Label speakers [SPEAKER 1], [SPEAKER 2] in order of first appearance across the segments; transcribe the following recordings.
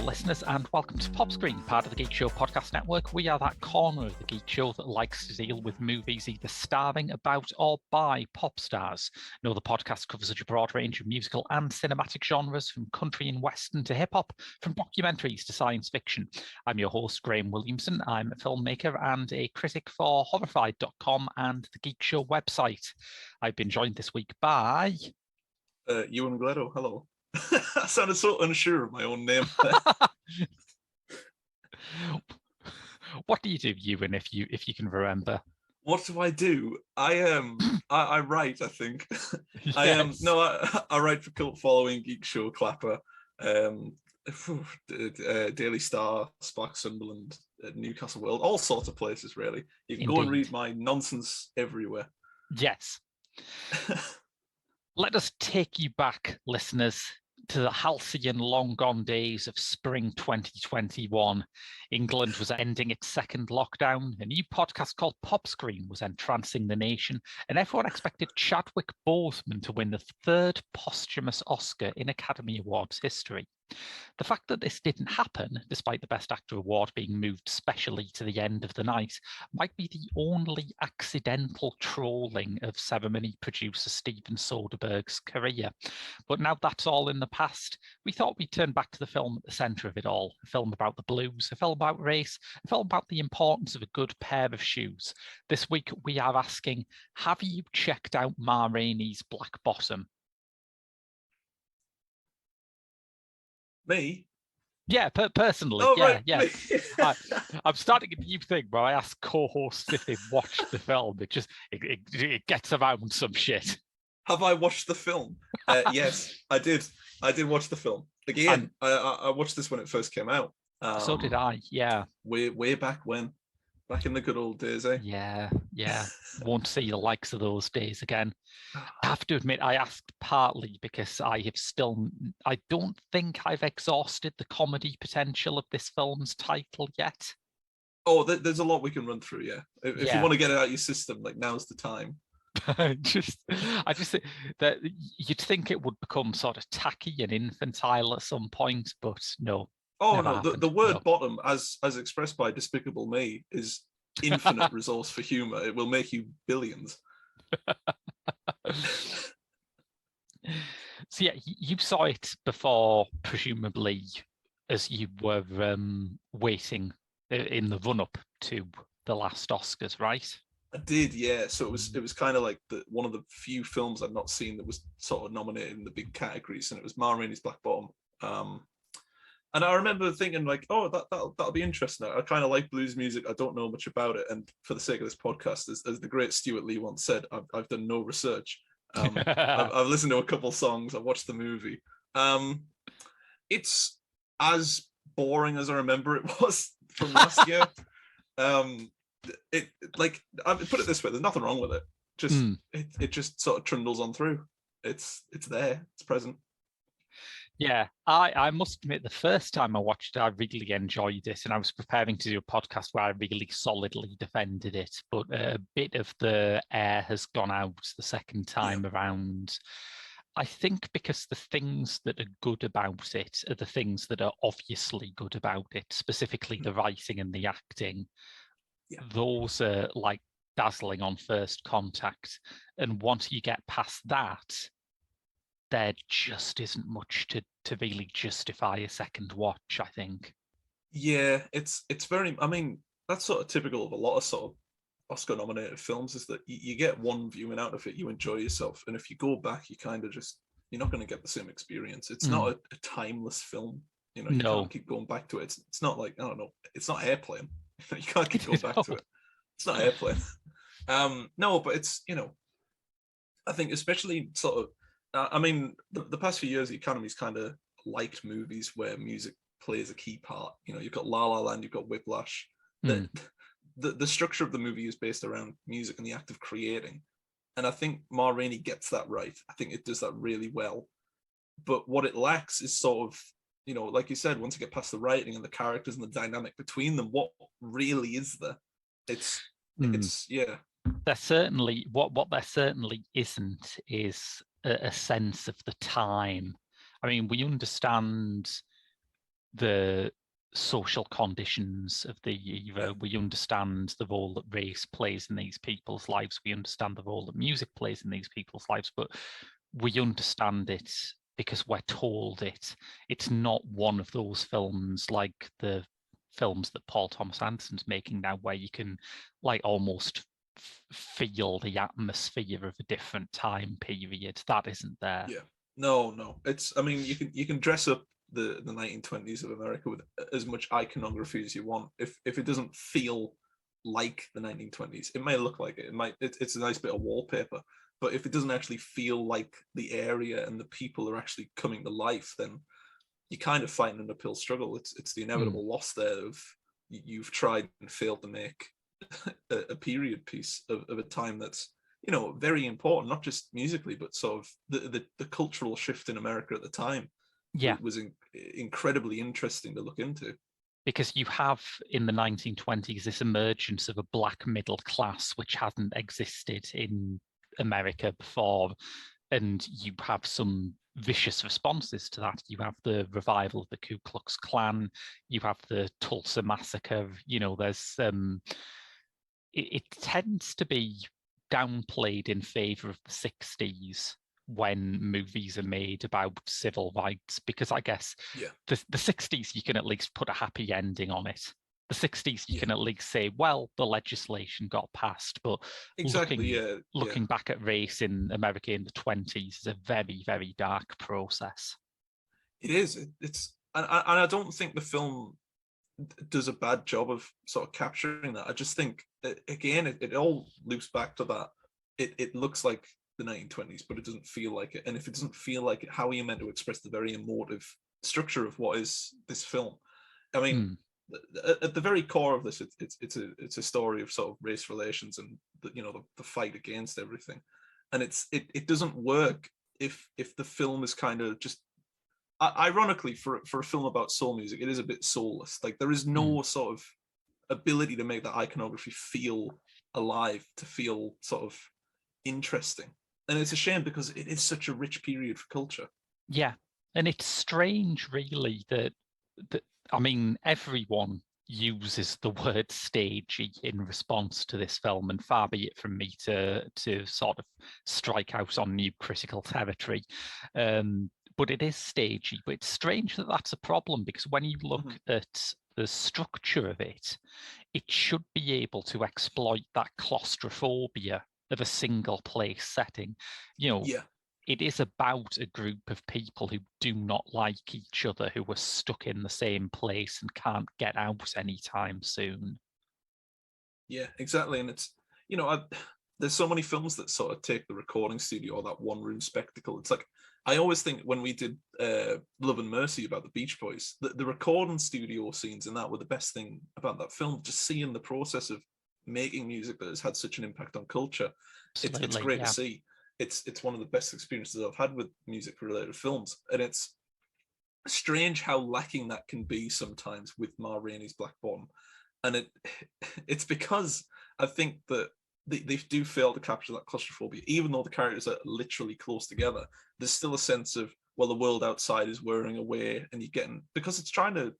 [SPEAKER 1] listeners, and welcome to Pop Screen, part of the Geek Show podcast network. We are that corner of the Geek Show that likes to deal with movies either starring, about, or by pop stars. No, the podcast covers such a broad range of musical and cinematic genres, from country and western to hip-hop, from documentaries to science fiction. I'm your host, Graham Williamson. I'm a filmmaker and a critic for Horrified.com and the Geek Show website. I've been joined this week by...
[SPEAKER 2] Ewan Gleadow, hello. I sounded so unsure of my own name.
[SPEAKER 1] What do you do, Ewan, if you can remember?
[SPEAKER 2] What do? I write, I think.
[SPEAKER 1] Yes.
[SPEAKER 2] I write for cult following Geek Show Clapper, Daily Star, Spark Sunderland, Newcastle World, all sorts of places really. You can go and read my nonsense everywhere.
[SPEAKER 1] Yes. Let us take you back, listeners, to the halcyon, long-gone days of spring 2021. England was ending its second lockdown. A new podcast called Pop Screen was entrancing the nation, and everyone expected Chadwick Boseman to win the third posthumous Oscar in Academy Awards history. The fact that this didn't happen, despite the Best Actor award being moved specially to the end of the night, might be the only accidental trolling of ceremony producer Steven Soderbergh's career. But now that's all in the past, we thought we'd turn back to the film at the centre of it all, a film about the blues, a film about race, a film about the importance of a good pair of shoes. This week we are asking, have you checked out Ma Rainey's Black Bottom?
[SPEAKER 2] Me?
[SPEAKER 1] Yeah, personally,
[SPEAKER 2] oh,
[SPEAKER 1] yeah,
[SPEAKER 2] right.
[SPEAKER 1] yeah. I'm starting a new thing where I ask co-hosts if they've watched the film. It gets around some shit.
[SPEAKER 2] Have I watched the film? Yes, I did. I did watch the film. Again, I watched this when it first came out.
[SPEAKER 1] So did I, yeah.
[SPEAKER 2] Way back when. Back in the good old days, eh?
[SPEAKER 1] Yeah. Won't see the likes of those days again. I have to admit, I asked partly because I don't think I've exhausted the comedy potential of this film's title yet.
[SPEAKER 2] Oh, there's a lot we can run through, yeah. If you want to get it out of your system, like, now's the time.
[SPEAKER 1] I just think that you'd think it would become sort of tacky and infantile at some point, but no.
[SPEAKER 2] Oh no, the word bottom, as expressed by Despicable Me, is infinite resource for humor. It will make you billions.
[SPEAKER 1] So yeah, you saw it before, presumably, as you were waiting in the run-up to the last Oscars, right?
[SPEAKER 2] I did, yeah. So it was kind of like one of the few films I'd not seen that was sort of nominated in the big categories, and it was Ma Rainey's Black Bottom. And I remember thinking, like, oh, that'll be interesting. I kind of like blues music. I don't know much about it, and for the sake of this podcast, as the great Stuart Lee once said, I've done no research. I've listened to a couple songs. I've watched the movie. It's as boring as I remember it was from last year. It like, I put it this way: there's nothing wrong with it. It just sort of trundles on through. It's there. It's present.
[SPEAKER 1] Yeah, I must admit, the first time I watched it, I really enjoyed it, and I was preparing to do a podcast where I really solidly defended it, but a bit of the air has gone out the second time around. I think because the things that are good about it are the things that are obviously good about it, specifically the writing and the acting. Yeah. Those are like dazzling on first contact, and once you get past that, there just isn't much to really justify a second watch, I think.
[SPEAKER 2] Yeah, it's very, I mean, that's sort of typical of a lot of sort of Oscar-nominated films, is that you get one viewing out of it, you enjoy yourself, and if you go back, you kind of just, you're not going to get the same experience. It's not a timeless film. You know, you can't keep going back to it. It's not like, I don't know, it's not Airplane. You can't keep going back to it. It's not Airplane. No, but it's, you know, I think especially sort of, I mean, the past few years, the Academy's kind of liked movies where music plays a key part. You know, you've got La La Land, you've got Whiplash. The structure of the movie is based around music and the act of creating. And I think Ma Rainey gets that right. I think it does that really well. But what it lacks is sort of, you know, like you said, once you get past the writing and the characters and the dynamic between them, what really is there? It's yeah.
[SPEAKER 1] There certainly, what there certainly isn't is a sense of the time. I mean, we understand the social conditions of the era.
[SPEAKER 2] Yeah.
[SPEAKER 1] We understand the role that race plays in these people's lives. We understand the role that music plays in these people's lives, but we understand it because we're told it. It's not one of those films like the films that Paul Thomas Anderson's making now, where you can like almost feel the atmosphere of a different time period. That isn't there.
[SPEAKER 2] Yeah. No. It's, I mean, you can dress up the 1920s of America with as much iconography as you want. If it doesn't feel like the 1920s, it may look like it. It's a nice bit of wallpaper, but if it doesn't actually feel like the area and the people are actually coming to life, then you're kind of fighting an uphill struggle. It's the inevitable loss there of you've tried and failed to make a period piece of a time that's, you know, very important, not just musically, but sort of the cultural shift in America at the time.
[SPEAKER 1] Yeah,
[SPEAKER 2] was incredibly interesting to look into.
[SPEAKER 1] Because you have in the 1920s this emergence of a black middle class which hadn't existed in America before, and you have some vicious responses to that. You have the revival of the Ku Klux Klan, you have the Tulsa Massacre. You know, there's it tends to be downplayed in favor of the 60s when movies are made about civil rights, because I guess the 60s you can at least put a happy ending on it. The 60s you can at least say, well, the legislation got passed, but looking back at race in America in the 20s is a very, very dark process.
[SPEAKER 2] It is. And I don't think the film does a bad job of sort of capturing that. I just think, again, it all loops back to that. It looks like the 1920s, but it doesn't feel like it. And if it doesn't feel like it, how are you meant to express the very emotive structure of what is this film? I mean, at the very core of this, it's a story of sort of race relations and the fight against everything. And it doesn't work if the film is kind of just, ironically, for a film about soul music, it is a bit soulless. Like there is no sort of ability to make that iconography feel alive, to feel sort of interesting. And it's a shame because it is such a rich period for culture.
[SPEAKER 1] Yeah. And it's strange, really, that I mean, everyone uses the word stagey in response to this film, and far be it from me to sort of strike out on new critical territory. But it is stagey. But it's strange that that's a problem, because when you look at the structure of it, it should be able to exploit that claustrophobia of a single place setting. You know, it is about a group of people who do not like each other, who are stuck in the same place and can't get out anytime soon.
[SPEAKER 2] Yeah, exactly. And it's, there's so many films that sort of take the recording studio or that one room spectacle. It's like, I always think when we did Love and Mercy about the Beach Boys, the recording studio scenes in that were the best thing about that film. Just seeing the process of making music that has had such an impact on culture. It's great to see. It's one of the best experiences I've had with music related films. And it's strange how lacking that can be sometimes with Ma Rainey's Black Bottom. And it's because I think that they do fail to capture that claustrophobia. Even though the characters are literally close together, there's still a sense of, well, the world outside is wearing away, and you're getting, because it's trying to,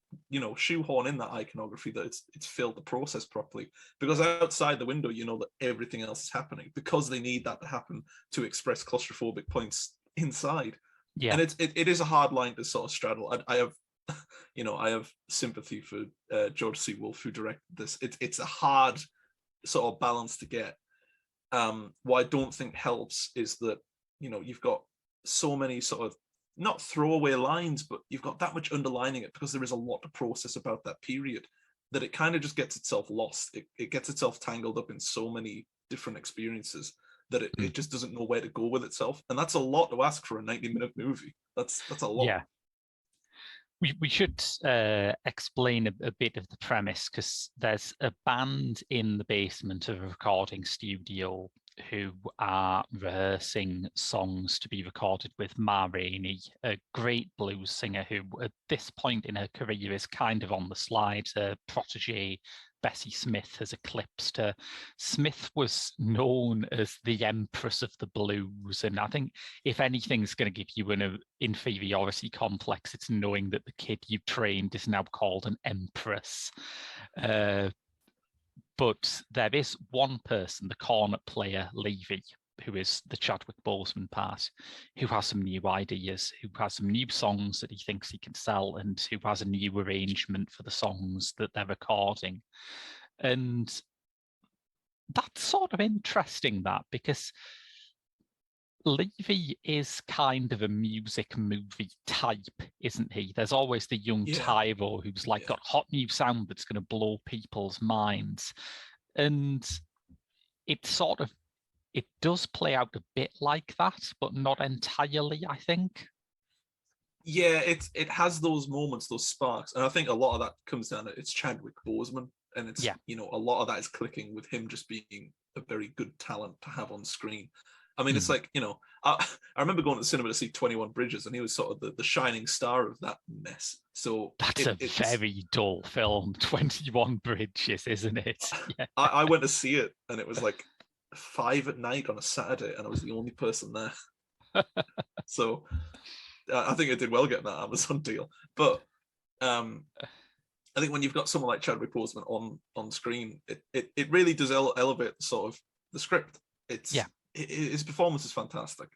[SPEAKER 2] shoehorn in that iconography, that it's failed to process properly. Because outside the window, you know that everything else is happening, because they need that to happen to express claustrophobic points inside. Yeah. And it is a hard line to sort of straddle. I have, I have sympathy for George C. Wolfe, who directed this. It's a hard sort of balance to get. What I don't think helps is that, you've got so many sort of, not throwaway lines, but you've got that much underlining it, because there is a lot to process about that period, that it kind of just gets itself lost. It gets itself tangled up in so many different experiences that it just doesn't know where to go with itself. And that's a lot to ask for a 90-minute movie. That's a lot.
[SPEAKER 1] Yeah. We should explain a bit of the premise, because there's a band in the basement of a recording studio, who are rehearsing songs to be recorded with Rainey, a great blues singer who at this point in her career is kind of on the slide. Her protege, Bessie Smith, has eclipsed her. Smith was known as the Empress of the Blues, and I think if anything's going to give you an inferiority complex, it's knowing that the kid you trained is now called an empress. But there is one person, the cornet player, Levy, who is the Chadwick Boseman part, who has some new ideas, who has some new songs that he thinks he can sell, and who has a new arrangement for the songs that they're recording. And that's sort of interesting, that, because Levy is kind of a music movie type, isn't he? There's always the young Tyro who's got hot new sound that's going to blow people's minds. And it does play out a bit like that, but not entirely, I think.
[SPEAKER 2] Yeah, it has those moments, those sparks. And I think a lot of that comes down to it's Chadwick Boseman. And it's, a lot of that is clicking with him just being a very good talent to have on screen. I mean, it's like, I remember going to the cinema to see 21 Bridges, and he was sort of the shining star of that mess. So
[SPEAKER 1] that's a very dull film, 21 Bridges, isn't it?
[SPEAKER 2] Yeah. I went to see it, and it was like 5 p.m. on a Saturday, and I was the only person there. So I think it did well getting that Amazon deal. But I think when you've got someone like Chadwick Boseman on screen, it really does elevate sort of the script. His performance is fantastic.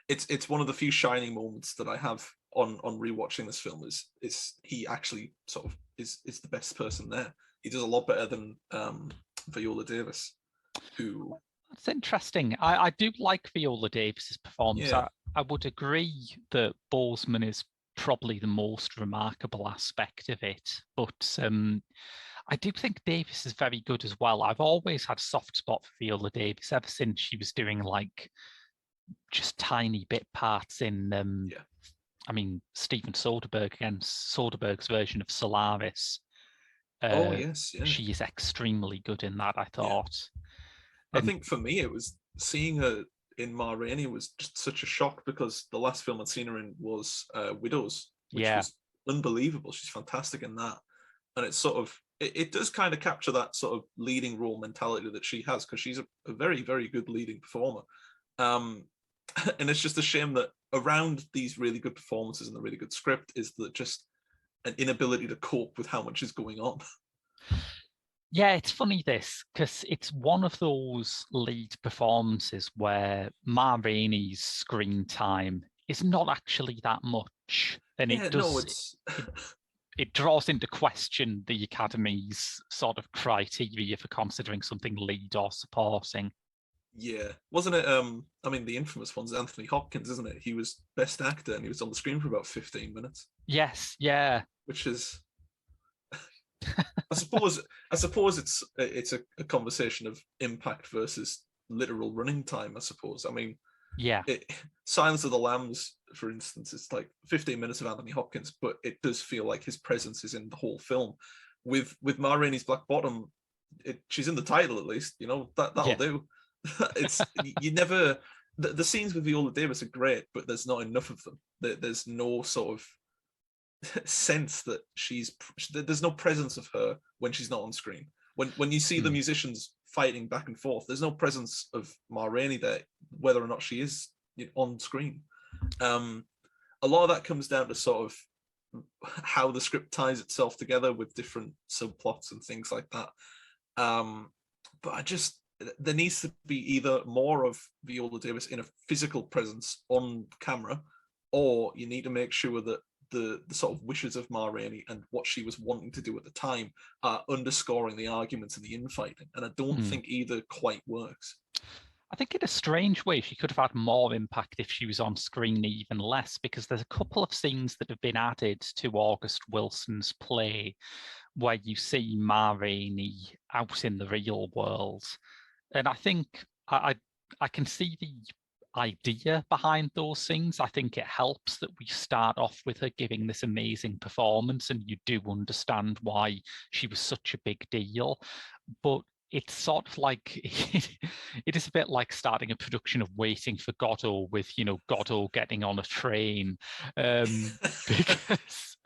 [SPEAKER 2] It's one of the few shining moments that I have on rewatching this film. Is he actually sort of is the best person there? He does a lot better than Viola Davis, who.
[SPEAKER 1] That's interesting. I do like Viola Davis's performance.
[SPEAKER 2] Yeah.
[SPEAKER 1] I would agree that Boseman is probably the most remarkable aspect of it, but I do think Davis is very good as well. I've always had a soft spot for Viola Davis ever since she was doing just tiny bit parts in I mean, Steven Soderbergh, again, Soderbergh's version of Solaris.
[SPEAKER 2] Yes.
[SPEAKER 1] She is extremely good in that, I thought.
[SPEAKER 2] I think for me, it was seeing her in Rainey was just such a shock, because the last film I'd seen her in was Widows, which was unbelievable. She's fantastic in that. And it's sort of, it does kind of capture that sort of leading role mentality that she has, because she's a very, very good leading performer. And it's just a shame that around these really good performances and the really good script is that just an inability to cope with how much is going on.
[SPEAKER 1] Yeah, it's funny this, because it's one of those lead performances where Rainey's screen time is not actually that much. And it draws into question the Academy's sort of criteria for considering something lead or supporting.
[SPEAKER 2] Yeah. Wasn't it, I mean, the infamous one's Anthony Hopkins, isn't it? He was best actor and he was on the screen for about 15 minutes.
[SPEAKER 1] Yes, yeah.
[SPEAKER 2] Which is, I suppose it's a conversation of impact versus literal running time, I suppose. I mean, Silence of the Lambs, for instance, it's like 15 minutes of Anthony Hopkins, but it does feel like his presence is in the whole film. With Ma Rainey's Black Bottom, she's in the title at least, that'll do. It's you never the scenes with Viola Davis are great, but there's not enough of them. There's no sort of sense that there's no presence of her when she's not on screen. When you see the musicians fighting back and forth, there's no presence of Ma Rainey there, whether or not she is on screen. A lot of that comes down to sort of how the script ties itself together with different subplots and things like that. But there needs to be either more of Viola Davis in a physical presence on camera, or you need to make sure that the sort of wishes of Ma Rainey and what she was wanting to do at the time are underscoring the arguments and the infighting. And I don't think either quite works.
[SPEAKER 1] I think in a strange way, she could have had more impact if she was on screen even less, because there's a couple of scenes that have been added to August Wilson's play where you see Ma Rainey out in the real world. And I think I can see the idea behind those things. I think it helps that we start off with her giving this amazing performance, and you do understand why she was such a big deal. But it's sort of like it is a bit like starting a production of Waiting for Godot with, Godot getting on a train, because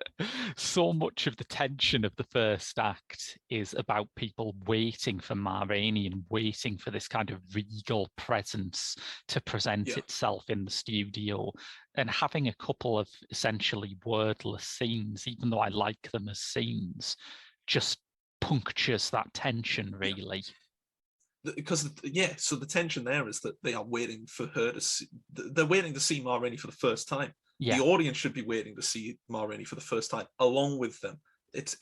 [SPEAKER 1] so much of the tension of the first act is about people waiting for Ma Rainey and waiting for this kind of regal presence to present itself in the studio, and having a couple of essentially wordless scenes, even though I like them as scenes, just punctures that tension, really.
[SPEAKER 2] Because so the tension there is that they are waiting for her to see, they're waiting to see Ma Rainey for the first time. The audience should be waiting to see Ma Rainey for the first time along with them. It's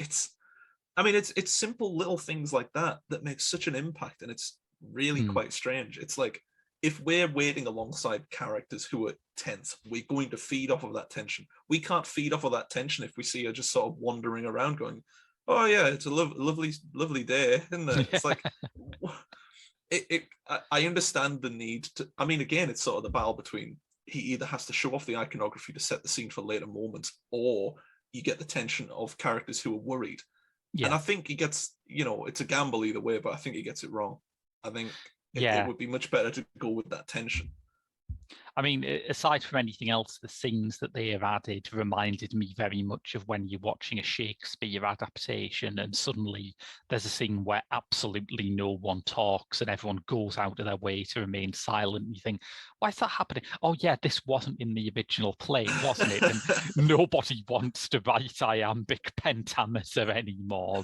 [SPEAKER 2] simple little things like that make such an impact, and it's really quite strange. It's like, if we're waiting alongside characters who are tense, we're going to feed off of that tension. We can't feed off of that tension if we see her just sort of wandering around going, oh yeah, it's a lovely day, isn't it? It's like, I understand the need to, again, it's sort of the battle between, he either has to show off the iconography to set the scene for later moments, or you get the tension of characters who are worried. And I think he gets, it's a gamble either way, but I think he gets it wrong. I think it would be much better to go with that tension.
[SPEAKER 1] Aside from anything else, the scenes that they have added reminded me very much of when you're watching a Shakespeare adaptation and suddenly there's a scene where absolutely no one talks and everyone goes out of their way to remain silent. And you think, why is that happening? Oh yeah, this wasn't in the original play, wasn't it? And nobody wants to write iambic pentameter anymore.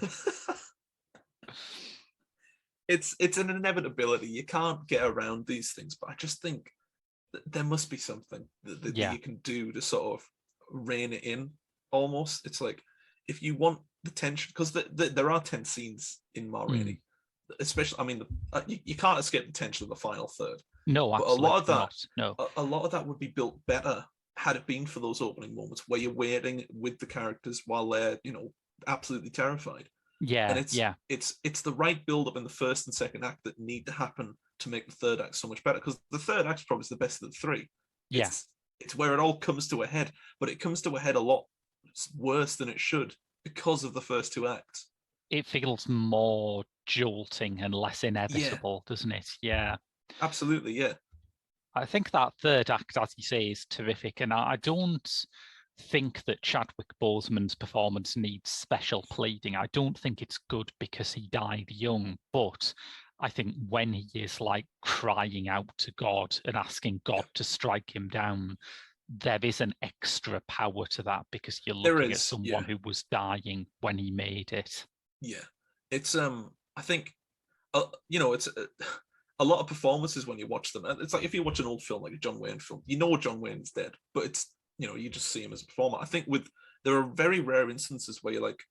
[SPEAKER 2] It's an inevitability. You can't get around these things, but I just think there must be something that you can do to sort of rein it in, almost. It's like, if you want the tension, because there are tense scenes in Ma Rainey, especially, you can't escape the tension of the final third.
[SPEAKER 1] No, absolutely
[SPEAKER 2] but a lot of that,
[SPEAKER 1] not. No.
[SPEAKER 2] A lot of that would be built better had it been for those opening moments where you're waiting with the characters while they're, absolutely terrified.
[SPEAKER 1] Yeah,
[SPEAKER 2] and it's the right build-up in the first and second act that need to happen to make the third act so much better, because the third act is probably the best of the three. It's where it all comes to a head, but it comes to a head a lot worse than it should because of the first two acts.
[SPEAKER 1] It feels more jolting and less inevitable, doesn't it? Yeah.
[SPEAKER 2] Absolutely, yeah.
[SPEAKER 1] I think that third act, as you say, is terrific, and I don't think that Chadwick Boseman's performance needs special pleading. I don't think it's good because he died young, but I think when he is like crying out to God and asking God to strike him down, there is an extra power to that, because you're looking at someone who was dying when he made it.
[SPEAKER 2] Yeah, it's I think it's a lot of performances when you watch them. It's like if you watch an old film like a John Wayne film, John Wayne's dead, but it's, you just see him as a performer. I think there are very rare instances where you're like,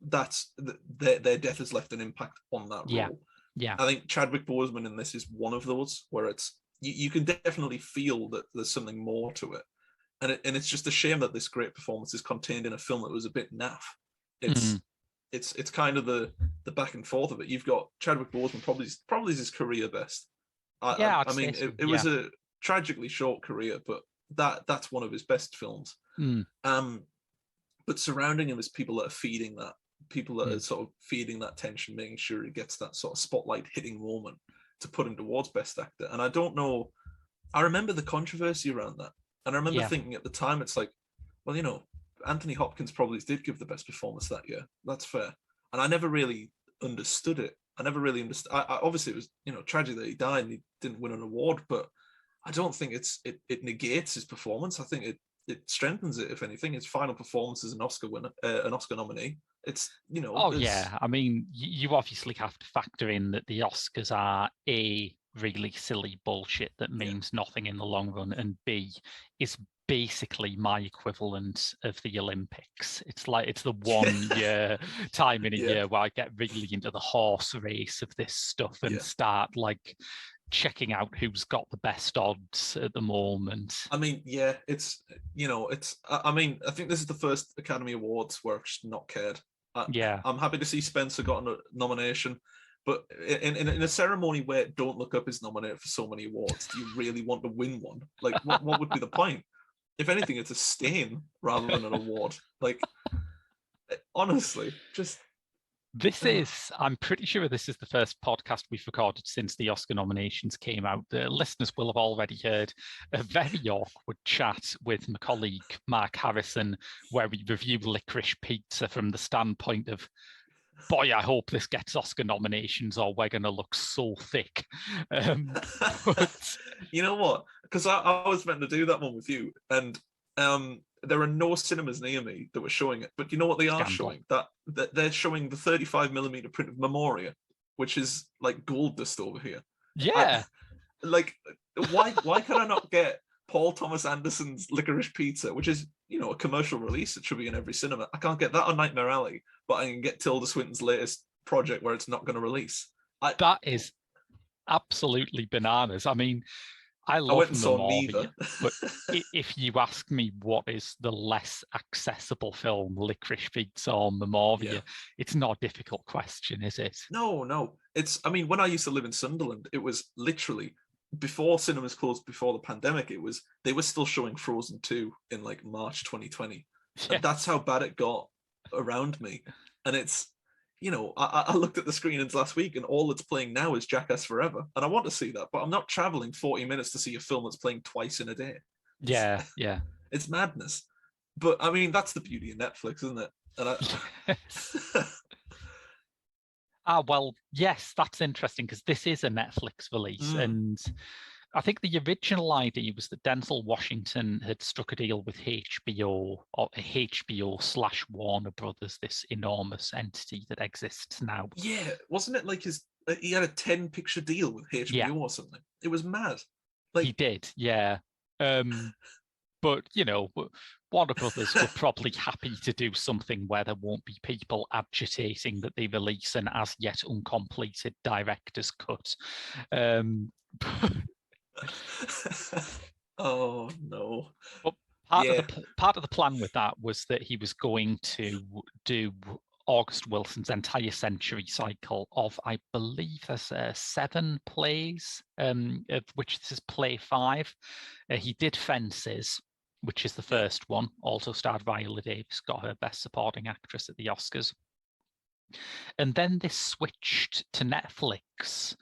[SPEAKER 2] their death has left an impact on that role.
[SPEAKER 1] Yeah.
[SPEAKER 2] I think Chadwick Boseman in this is one of those where it's, you can definitely feel that there's something more to it. And it's just a shame that this great performance is contained in a film that was a bit naff. It's kind of the back and forth of it. You've got Chadwick Boseman, probably his career best. It was a tragically short career, but that's one of his best films. But surrounding him is people that are feeding that, people that are sort of feeding that tension, making sure he gets that sort of spotlight hitting moment to put him towards best actor. And I don't know, I remember the controversy around that, and I remember thinking at the time, it's like, well, Anthony Hopkins probably did give the best performance that year. That's fair. And I never really understood it. I never really understood. Obviously, it was, tragic that he died and he didn't win an award, but I don't think it negates his performance. I think it strengthens it. If anything, his final performance as an Oscar winner, an Oscar nominee. It's,
[SPEAKER 1] Oh yeah, you obviously have to factor in that the Oscars are A, really silly bullshit that means nothing in the long run, and B, is basically my equivalent of the Olympics. It's like, it's the one time in a year where I get really into the horse race of this stuff and start like checking out who's got the best odds at the moment.
[SPEAKER 2] I think this is the first Academy Awards where I've just not cared. I'm happy to see Spencer got a nomination, but in a ceremony where Don't Look Up is nominated for so many awards, do you really want to win one? Like, what would be the point? If anything, it's a stain rather than an award. Like, honestly, just
[SPEAKER 1] I'm pretty sure this is the first podcast we've recorded since the Oscar nominations came out. The listeners will have already heard a very awkward chat with my colleague Mark Harrison, where we review Licorice Pizza from the standpoint of, boy, I hope this gets Oscar nominations or we're going to look so thick. But
[SPEAKER 2] you know what? Because I was meant to do that one with you, and there are no cinemas near me that were showing it. But you know what they are showing? That they're showing the 35mm print of Memoria, which is like gold dust over here.
[SPEAKER 1] Yeah.
[SPEAKER 2] Why can I not get Paul Thomas Anderson's Licorice Pizza, which is, a commercial release? It should be in every cinema. I can't get that on Nightmare Alley, but I can get Tilda Swinton's latest project where it's not going to release. That
[SPEAKER 1] is absolutely bananas. I mean, I
[SPEAKER 2] went and saw
[SPEAKER 1] Memoria,
[SPEAKER 2] neither.
[SPEAKER 1] But if you ask me what is the less accessible film, Licorice Pizza or Memoria, it's not a difficult question, is it?
[SPEAKER 2] No. When I used to live in Sunderland, it was literally before cinemas closed, before the pandemic, they were still showing Frozen 2 in like March 2020. Yeah. And that's how bad it got around me. And it's, I looked at the screenings last week and all that's playing now is Jackass Forever. And I want to see that, but I'm not traveling 40 minutes to see a film that's playing twice in a day.
[SPEAKER 1] Yeah.
[SPEAKER 2] It's madness. But I mean, that's the beauty of Netflix, isn't it? And
[SPEAKER 1] well, yes, that's interesting because this is a Netflix release. And I think the original idea was that Denzel Washington had struck a deal with HBO or HBO/Warner Brothers, this enormous entity that exists now.
[SPEAKER 2] Yeah, wasn't it like he had a 10-picture deal with HBO or something? It was mad.
[SPEAKER 1] He did, yeah. But, Warner Brothers were probably happy to do something where there won't be people agitating that they release an as yet uncompleted director's cut.
[SPEAKER 2] Oh no!
[SPEAKER 1] But part of the plan with that was that he was going to do August Wilson's entire century cycle of, I believe there's 7 plays, of which this is play 5. He did Fences, which is the first one, also starred Viola Davis, got her Best Supporting Actress at the Oscars. And then this switched to Netflix,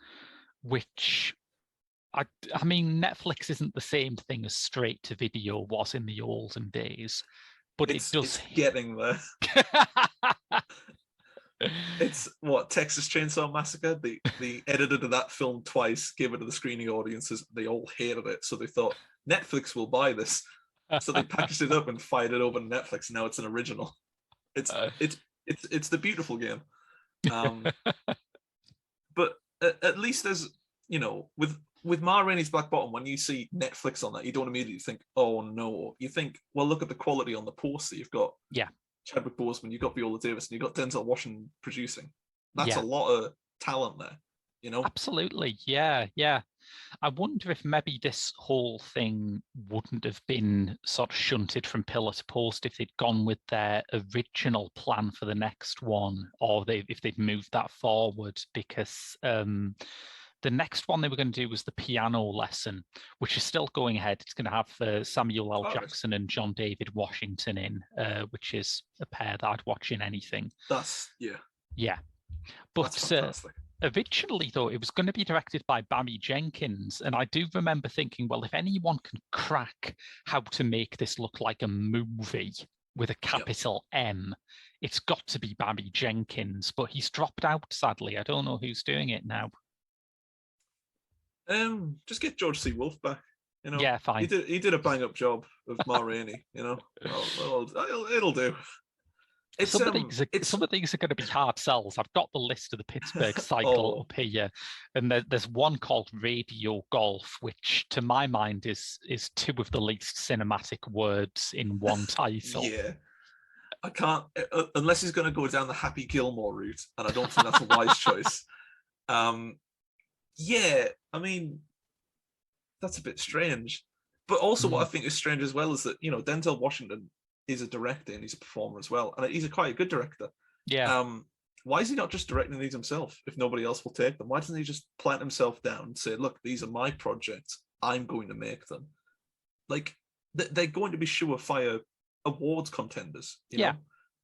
[SPEAKER 1] which, I mean, Netflix isn't the same thing as straight to video was in the olden days, but it's
[SPEAKER 2] getting there. It's what, Texas Chainsaw Massacre? The editor of that film twice gave it to the screening audiences. They all hated it, so they thought Netflix will buy this. So they packaged it up and fired it over to Netflix. And now it's an original. It's the beautiful game. But at least there's, with Ma Rainey's Black Bottom, when you see Netflix on that, you don't immediately think, oh no. You think, well, look at the quality on the poster. You've got Chadwick Boseman, you've got Viola Davis, and you've got Denzel Washington producing. That's a lot of talent there,
[SPEAKER 1] Absolutely, yeah. I wonder if maybe this whole thing wouldn't have been sort of shunted from pillar to post if they'd gone with their original plan for the next one, or if they'd moved that forward, because the next one they were going to do was The Piano Lesson, which is still going ahead. It's going to have Samuel L. Jackson and John David Washington in, which is a pair that I'd watch in anything. Yeah. But originally, though, it was going to be directed by Barry Jenkins. And I do remember thinking, well, if anyone can crack how to make this look like a movie with a capital M, it's got to be Barry Jenkins. But he's dropped out, sadly. I don't know who's doing it now.
[SPEAKER 2] Just get George C. Wolfe back.
[SPEAKER 1] Yeah, fine.
[SPEAKER 2] He did a bang up job of Ma Rainey. It'll do.
[SPEAKER 1] Some of these are going to be hard sells. I've got the list of the Pittsburgh cycle up here, and there's one called Radio Golf, which to my mind is 2 of the least cinematic words in one title.
[SPEAKER 2] Yeah, I can't unless he's going to go down the Happy Gilmore route, and I don't think that's a wise choice. Yeah, I mean, that's a bit strange. But also what I think is strange as well is that, Denzel Washington is a director and he's a performer as well. And he's quite a good director.
[SPEAKER 1] Yeah.
[SPEAKER 2] Why is he not just directing these himself if nobody else will take them? Why doesn't he just plant himself down and say, look, these are my projects. I'm going to make them. Like, they're going to be surefire awards contenders. You know?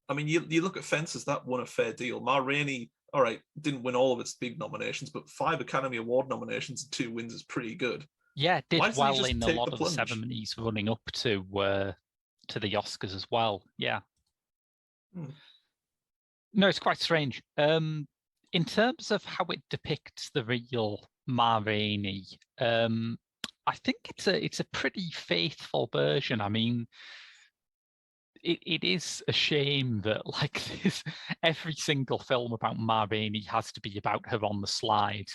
[SPEAKER 2] I mean, you look at Fences, that won a fair deal. Ma Rainey, all right, didn't win all of its big nominations, but 5 Academy Award nominations and 2 wins is pretty good.
[SPEAKER 1] Yeah, did
[SPEAKER 2] Why doesn't he
[SPEAKER 1] well
[SPEAKER 2] just
[SPEAKER 1] in a
[SPEAKER 2] take
[SPEAKER 1] lot
[SPEAKER 2] the
[SPEAKER 1] of the
[SPEAKER 2] plunge?
[SPEAKER 1] ceremonies running up to the Oscars as well. Yeah. No, it's quite strange. In terms of how it depicts the real Ma Rainey, I think it's a pretty faithful version. I mean, it is a shame that like this, every single film about Ma Rainey has to be about her on the slide.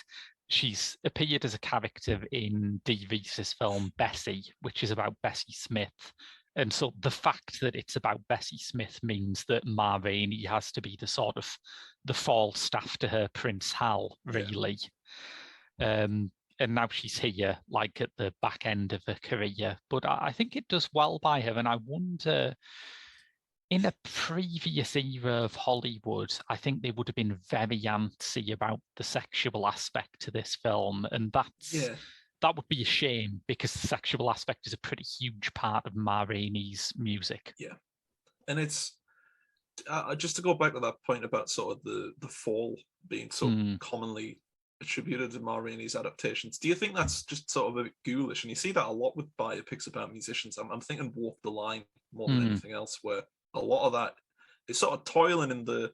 [SPEAKER 1] She's appeared as a character in Dee Reese's film Bessie, which is about Bessie Smith. And so the fact that it's about Bessie Smith means that Ma Rainey has to be the sort of the Falstaff to her Prince Hal, really. Yeah. And now she's here, like at the back end of her career. But I think it does well by her. And I wonder, in a previous era of Hollywood, I think they would have been very antsy about the sexual aspect to this film. And that would be a shame because the sexual aspect is a pretty huge part of Ma Rainey's music.
[SPEAKER 2] Yeah. And it's, just to go back to that point about sort of the fall being so commonly attributed to Ma Rainey's adaptations, do you think that's just sort of a bit ghoulish? And you see that a lot with biopics about musicians. I'm thinking Walk the Line more than anything else, where a lot of that is sort of toiling in the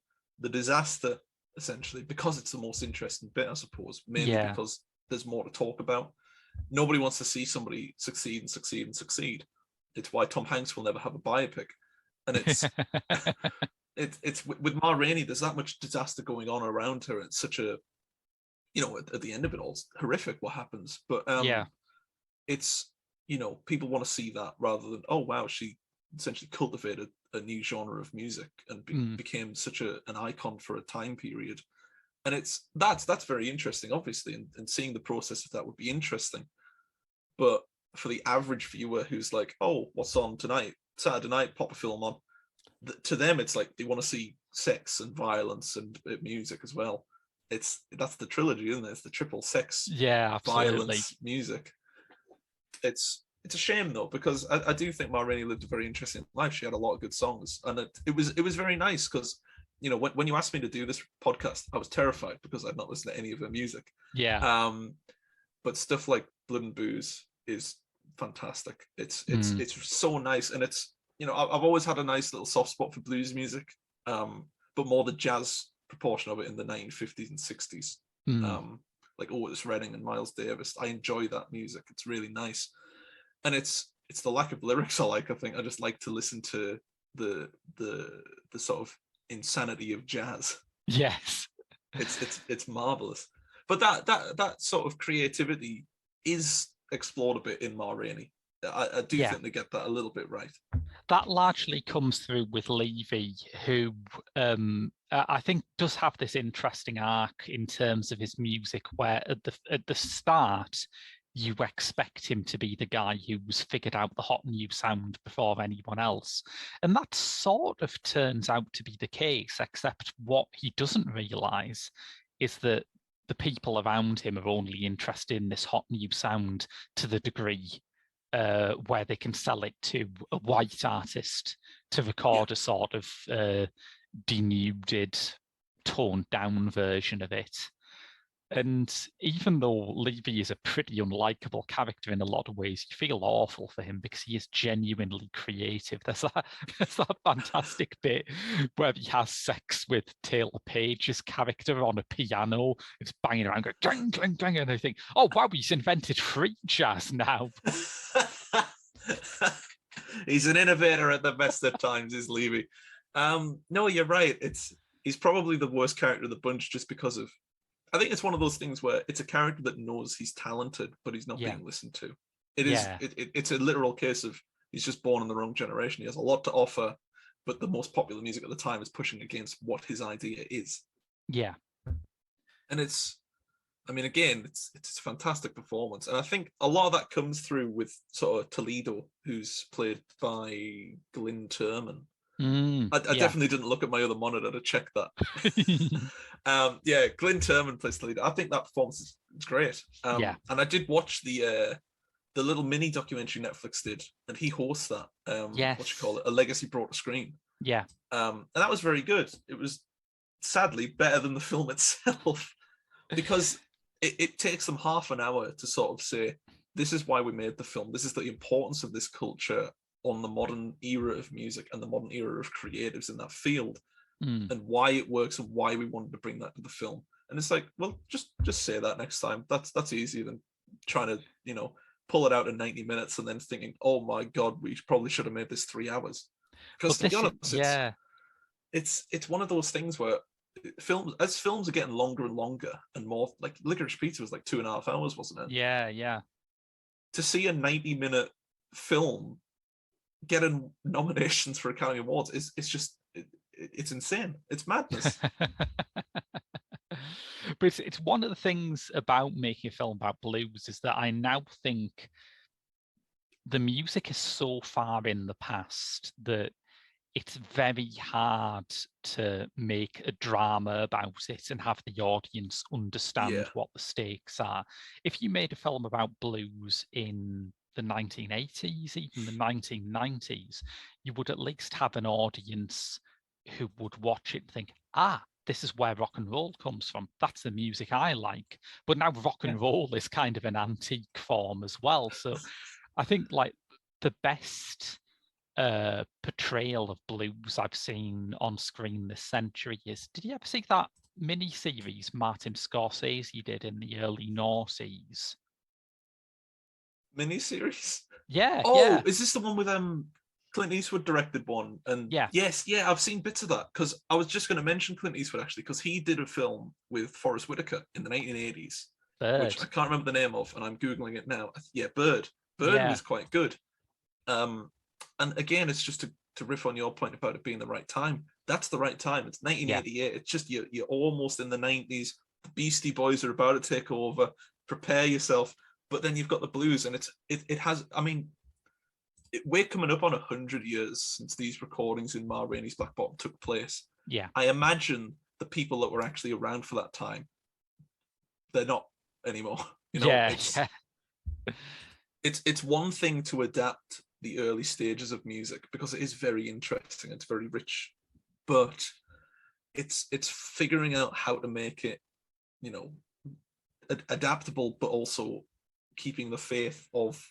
[SPEAKER 2] disaster, essentially, because it's the most interesting bit, I suppose, mainly because there's more to talk about. Nobody wants to see somebody succeed and succeed and succeed. It's why Tom Hanks will never have a biopic. And it's it's with Ma Rainey, there's that much disaster going on around her. It's such a, at the end of it all, it's horrific what happens. But it's, people want to see that rather than, oh wow, she essentially cultivated a new genre of music and became such an icon for a time period. And that's very interesting, obviously, and seeing the process of that would be interesting. But for the average viewer who's like, oh, what's on tonight? Saturday night, pop a film on. To them, it's like they want to see sex and violence and music as well. That's the trilogy, isn't it? It's the triple sex, violence, music. It's a shame though, because I do think Ma Rainey lived a very interesting life. She had a lot of good songs, and it was very nice because, when you asked me to do this podcast, I was terrified because I'd not listened to any of her music.
[SPEAKER 1] Yeah.
[SPEAKER 2] But stuff like Blood and Booze is fantastic. It's so nice, and it's, I've always had a nice little soft spot for blues music, but more the jazz proportion of it in the 1950s and 60s. Like Otis Redding and Miles Davis. I enjoy that music. It's really nice. And it's the lack of lyrics I like. I think I just like to listen to the sort of insanity of jazz.
[SPEAKER 1] Yes.
[SPEAKER 2] It's marvelous. But that sort of creativity is explored a bit in Ma Rainey. I do think they get that a little bit right.
[SPEAKER 1] That largely comes through with Levy, who I think does have this interesting arc in terms of his music, where at the start you expect him to be the guy who's figured out the hot new sound before anyone else. And that sort of turns out to be the case, except what he doesn't realize is that the people around him are only interested in this hot new sound to the degree where they can sell it to a white artist to record a sort of denuded, toned down version of it. And even though Levy is a pretty unlikable character in a lot of ways, you feel awful for him because he is genuinely creative. There's that fantastic bit where he has sex with Taylor Page's character on a piano. It's banging around, going dang, dang, dang, and I think, oh wow, he's invented free jazz now.
[SPEAKER 2] He's an innovator at the best of times, is Levy. No, you're right. He's probably the worst character of the bunch just because of, I think it's one of those things where it's a character that knows he's talented, but he's not being listened to. It's a literal case of he's just born in the wrong generation. He has a lot to offer, but the most popular music at the time is pushing against what his idea is.
[SPEAKER 1] Yeah.
[SPEAKER 2] And it's a fantastic performance. And I think a lot of that comes through with sort of Toledo, who's played by Glyn Turman. I definitely didn't look at my other monitor to check that. Glyn Turman plays Toledo. I think that performance is great. And I did watch the little mini documentary Netflix did, and he hosts that. What you call it? A Legacy Brought to Screen.
[SPEAKER 1] Yeah.
[SPEAKER 2] And that was very good. It was sadly better than the film itself because it takes them half an hour to sort of say, this is why we made the film. This is the importance of this culture on the modern era of music and the modern era of creatives in that field, and why it works and why we wanted to bring that to the film. And it's like, well, just say that next time. That's easier than trying to, pull it out in 90 minutes and then thinking, oh my God, we probably should have made this 3 hours. Because to be honest, it's one of those things where films are getting longer and longer and more, like Licorice Pizza was like 2.5 hours, wasn't it?
[SPEAKER 1] Yeah.
[SPEAKER 2] To see a 90-minute film getting nominations for Academy Awards it's insane. It's madness.
[SPEAKER 1] But it's one of the things about making a film about blues is that I now think the music is so far in the past that it's very hard to make a drama about it and have the audience understand what the stakes are. If you made a film about blues in the 1980s, even the 1990s, you would at least have an audience who would watch it and think, this is where rock and roll comes from. That's the music I like. But now rock and roll is kind of an antique form as well. So I think like the best portrayal of blues I've seen on screen this century is, did you ever see that mini-series Martin Scorsese did in the early noughties?
[SPEAKER 2] Mini-series?
[SPEAKER 1] Yeah.
[SPEAKER 2] Is this the one with Clint Eastwood directed one? And yes, I've seen bits of that because I was just going to mention Clint Eastwood actually because he did a film with Forrest Whitaker in the 1980s, which I can't remember the name of, and I'm googling it now. Yeah, Bird was quite good. And again, it's just to riff on your point about it being the right time. That's the right time. It's 1988. It's just you're almost in the 90s. The Beastie Boys are about to take over. Prepare yourself. But then you've got the blues, and it has. I mean, we're coming up on 100 years since these recordings in Ma Rainey's Black Bottom took place.
[SPEAKER 1] Yeah,
[SPEAKER 2] I imagine the people that were actually around for that time, they're not anymore. It's one thing to adapt the early stages of music because it is very interesting, it's very rich, but it's figuring out how to make it, adaptable, but also keeping the faith of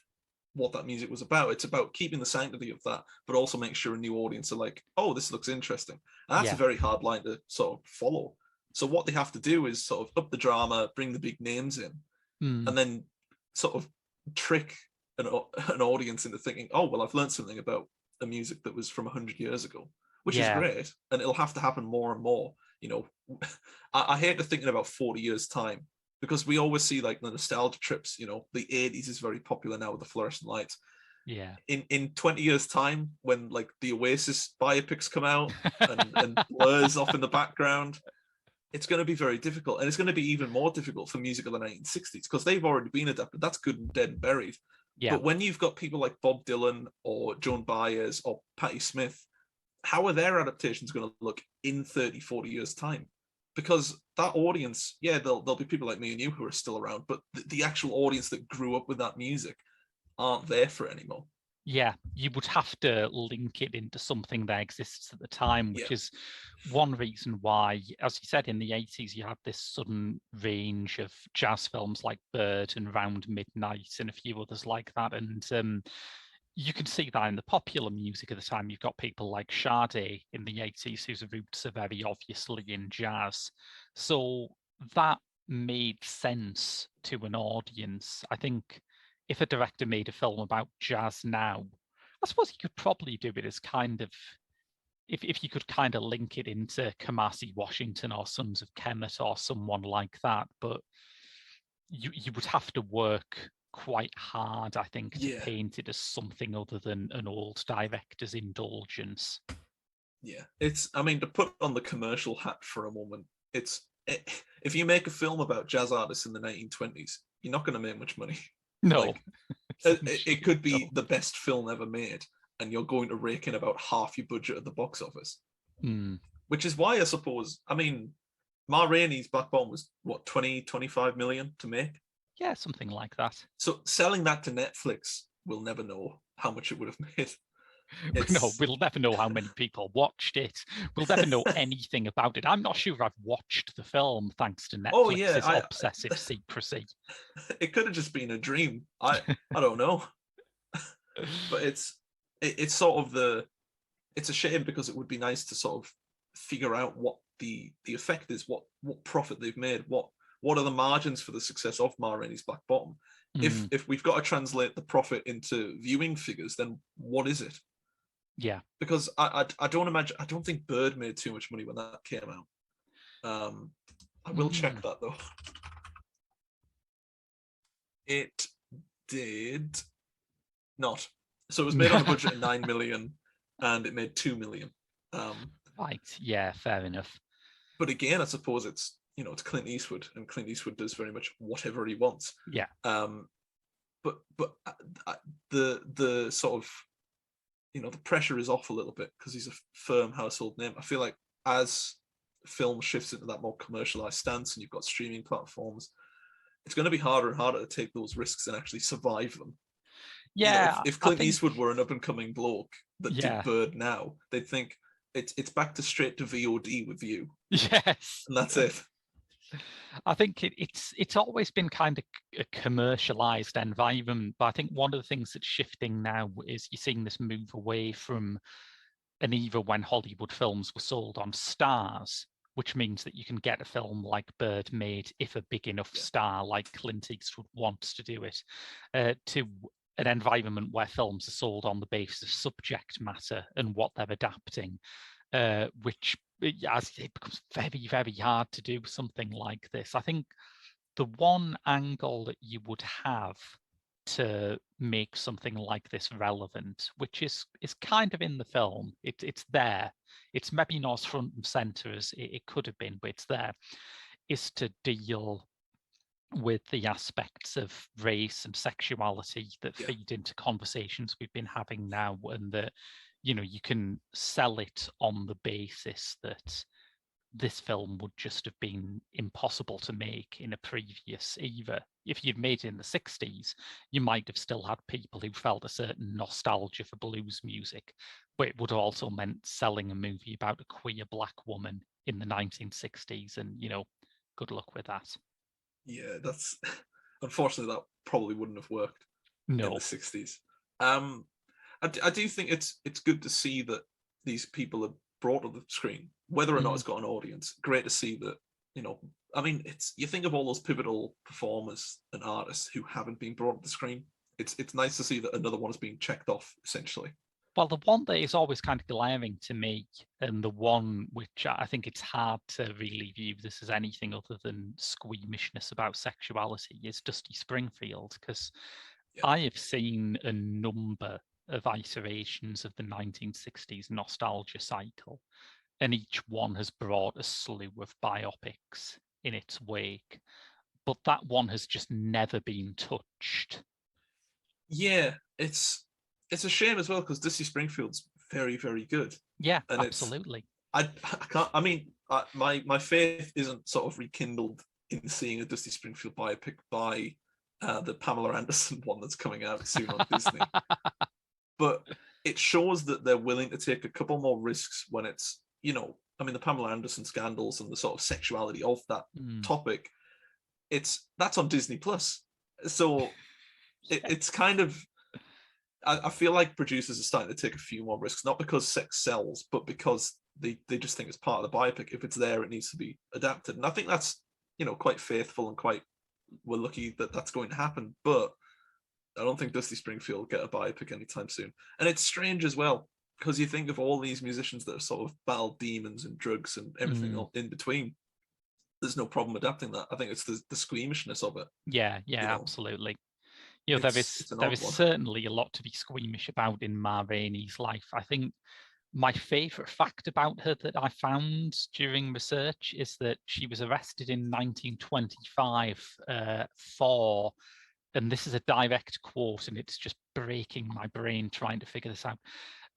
[SPEAKER 2] what that music was about. It's about keeping the sanctity of that, but also make sure a new audience are like, oh, this looks interesting. And that's a very hard line to sort of follow. So what they have to do is sort of up the drama, bring the big names in, and then sort of trick an audience into thinking, oh, well, I've learned something about a music that was from 100 years ago, which is great. And it'll have to happen more and more. I hate to think in about 40 years time, because we always see like the nostalgia trips, the 80s is very popular now with the fluorescent lights.
[SPEAKER 1] Yeah.
[SPEAKER 2] In 20 years time, when like the Oasis biopics come out and Blur's off in the background, it's going to be very difficult. And it's going to be even more difficult for music of the 1960s because they've already been adapted. That's good and dead and buried. Yeah. But when you've got people like Bob Dylan or Joan Baez or Patti Smith, how are their adaptations going to look in 30, 40 years' time? Because that audience, there'll be people like me and you who are still around, but the actual audience that grew up with that music aren't there for it anymore.
[SPEAKER 1] Yeah, you would have to link it into something that exists at the time, which is one reason why, as you said, in the 80s, you had this sudden range of jazz films like Bird and Round Midnight and a few others like that. And you can see that in the popular music at the time. You've got people like Sade in the 80s, whose roots are very obviously in jazz. So that made sense to an audience. I think if a director made a film about jazz now, I suppose you could probably do it as kind of, if you could kind of link it into Kamasi Washington or Sons of Kemet or someone like that, but you would have to work quite hard, I think, to paint it as something other than an old director's indulgence.
[SPEAKER 2] Yeah, to put on the commercial hat for a moment, if you make a film about jazz artists in the 1920s, you're not going to make much money.
[SPEAKER 1] No.
[SPEAKER 2] It could be the best film ever made, and you're going to rake in about half your budget at the box office. Which is why I suppose, Ma Rainey's Black Bottom was, 25 million to make?
[SPEAKER 1] Yeah, something like that.
[SPEAKER 2] So selling that to Netflix, we'll never know how much it would have made.
[SPEAKER 1] No,
[SPEAKER 2] It's
[SPEAKER 1] we'll never know how many people watched it. We'll never know anything about it. I'm not sure I've watched the film thanks to
[SPEAKER 2] oh yeah,
[SPEAKER 1] Netflix's obsessive secrecy.
[SPEAKER 2] it could have just been a dream. I don't know, but it's sort of it's a shame because it would be nice to sort of figure out what the effect is, what profit they've made, what are the margins for the success of Ma Rainey's Black Bottom. If we've got to translate the profit into viewing figures, then what is it?
[SPEAKER 1] Yeah.
[SPEAKER 2] Because I don't think Bird made too much money when that came out. I will check that though. It did not. So it was made on a budget of 9 million and it made 2 million.
[SPEAKER 1] Right. Yeah, fair enough.
[SPEAKER 2] But again, I suppose it's Clint Eastwood, and Clint Eastwood does very much whatever he wants.
[SPEAKER 1] Yeah.
[SPEAKER 2] But the sort of the pressure is off a little bit because he's a firm household name. I feel like as film shifts into that more commercialized stance and you've got streaming platforms, it's going to be harder and harder to take those risks and actually survive them.
[SPEAKER 1] Yeah.
[SPEAKER 2] If Clint Eastwood were an up and coming bloke that did Bird now, they'd think it's back to straight to VOD with you.
[SPEAKER 1] Yes.
[SPEAKER 2] And that's it.
[SPEAKER 1] I think it's always been kind of a commercialized environment, but I think one of the things that's shifting now is you're seeing this move away from an era when Hollywood films were sold on stars, which means that you can get a film like Bird made if a big enough star like Clint Eastwood wants to do it, to an environment where films are sold on the basis of subject matter and what they're adapting, which as it becomes very, very hard to do something like this. I think the one angle that you would have to make something like this relevant, which is kind of in the film, it's there. It's maybe not as front and center as it could have been, but it's there, is to deal with the aspects of race and sexuality that feed into conversations we've been having now, and that you can sell it on the basis that this film would just have been impossible to make in a previous era. If you'd made it in the 60s, you might have still had people who felt a certain nostalgia for blues music, but it would have also meant selling a movie about a queer black woman in the 1960s, and good luck with that.
[SPEAKER 2] Yeah, that's unfortunately that probably wouldn't have worked in the 60s. I do think it's good to see that these people are brought to the screen, whether or not it's got an audience. Great to see that, you think of all those pivotal performers and artists who haven't been brought to the screen. It's nice to see that another one is being checked off, essentially.
[SPEAKER 1] Well, the one that is always kind of glaring to me, and the one which I think it's hard to really view this as anything other than squeamishness about sexuality, is Dusty Springfield, because I have seen a number of iterations of the 1960s nostalgia cycle, and each one has brought a slew of biopics in its wake, but that one has just never been touched.
[SPEAKER 2] Yeah, it's a shame as well, because Dusty Springfield's very, very good.
[SPEAKER 1] Yeah, and absolutely.
[SPEAKER 2] I can't. I mean, my faith isn't sort of rekindled in seeing a Dusty Springfield biopic by the Pamela Anderson one that's coming out soon on Disney. But it shows that they're willing to take a couple more risks when it's, the Pamela Anderson scandals and the sort of sexuality of that topic. That's on Disney Plus, so it's kind of. I feel like producers are starting to take a few more risks, not because sex sells, but because they just think it's part of the biopic. If it's there, it needs to be adapted, and I think that's quite faithful and we're lucky that that's going to happen. But I don't think Dusty Springfield will get a biopic anytime soon. And it's strange as well, because you think of all these musicians that are sort of battled demons and drugs and everything in between. There's no problem adapting that. I think it's the squeamishness of it.
[SPEAKER 1] Yeah, absolutely. There is certainly a lot to be squeamish about in Ma Rainey's life. I think my favorite fact about her that I found during research is that she was arrested in 1925 for, and this is a direct quote, and it's just breaking my brain trying to figure this out,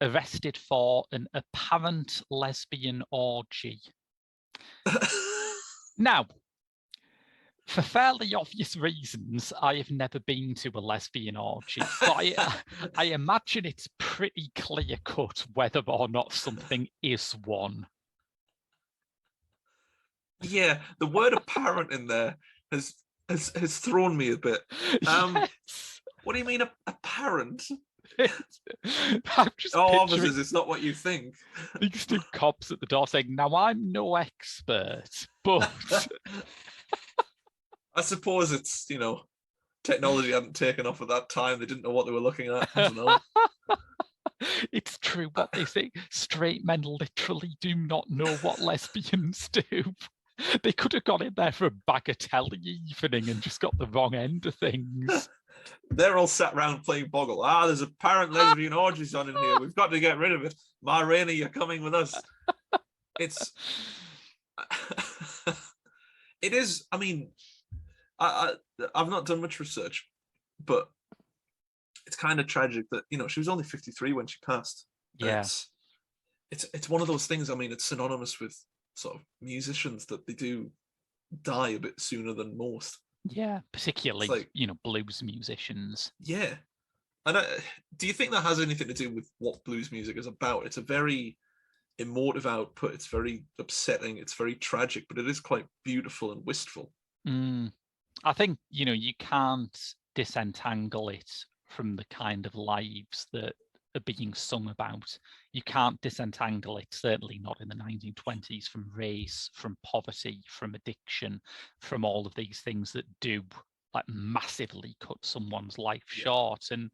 [SPEAKER 1] arrested for an apparent lesbian orgy. Now, For fairly obvious reasons, I have never been to a lesbian orgy, but I imagine it's pretty clear cut whether or not something is one.
[SPEAKER 2] Yeah, the word apparent in there has thrown me a bit.
[SPEAKER 1] Yes.
[SPEAKER 2] What do you mean apparent?
[SPEAKER 1] I'm just
[SPEAKER 2] Oh,
[SPEAKER 1] picturing
[SPEAKER 2] officers, it's not what you think.
[SPEAKER 1] these two cops at the door saying, "Now I'm no expert, but
[SPEAKER 2] I suppose it's, technology hadn't taken off at that time. They didn't know what they were looking at. I don't know.
[SPEAKER 1] it's true what they say. Straight men literally do not know what lesbians do." They could have gone in there for a bagatelle evening and just got the wrong end of things.
[SPEAKER 2] They're all sat around playing Boggle. There's apparent lesbian orgies on in here. We've got to get rid of it. My Rainey, you're coming with us. It's... it is, I mean, I've not done much research, but it's kind of tragic that, she was only 53 when she passed.
[SPEAKER 1] Yeah.
[SPEAKER 2] It's one of those things, I mean, it's synonymous with sort of musicians that they do die a bit sooner than most.
[SPEAKER 1] Yeah, particularly, blues musicians.
[SPEAKER 2] Yeah. And do you think that has anything to do with what blues music is about? It's a very emotive output. It's very upsetting. It's very tragic, but it is quite beautiful and wistful.
[SPEAKER 1] I think, you can't disentangle it from the kind of lives that are being sung about. You can't disentangle it, certainly not in the 1920s, from race, from poverty, from addiction, from all of these things that do massively cut someone's life short. And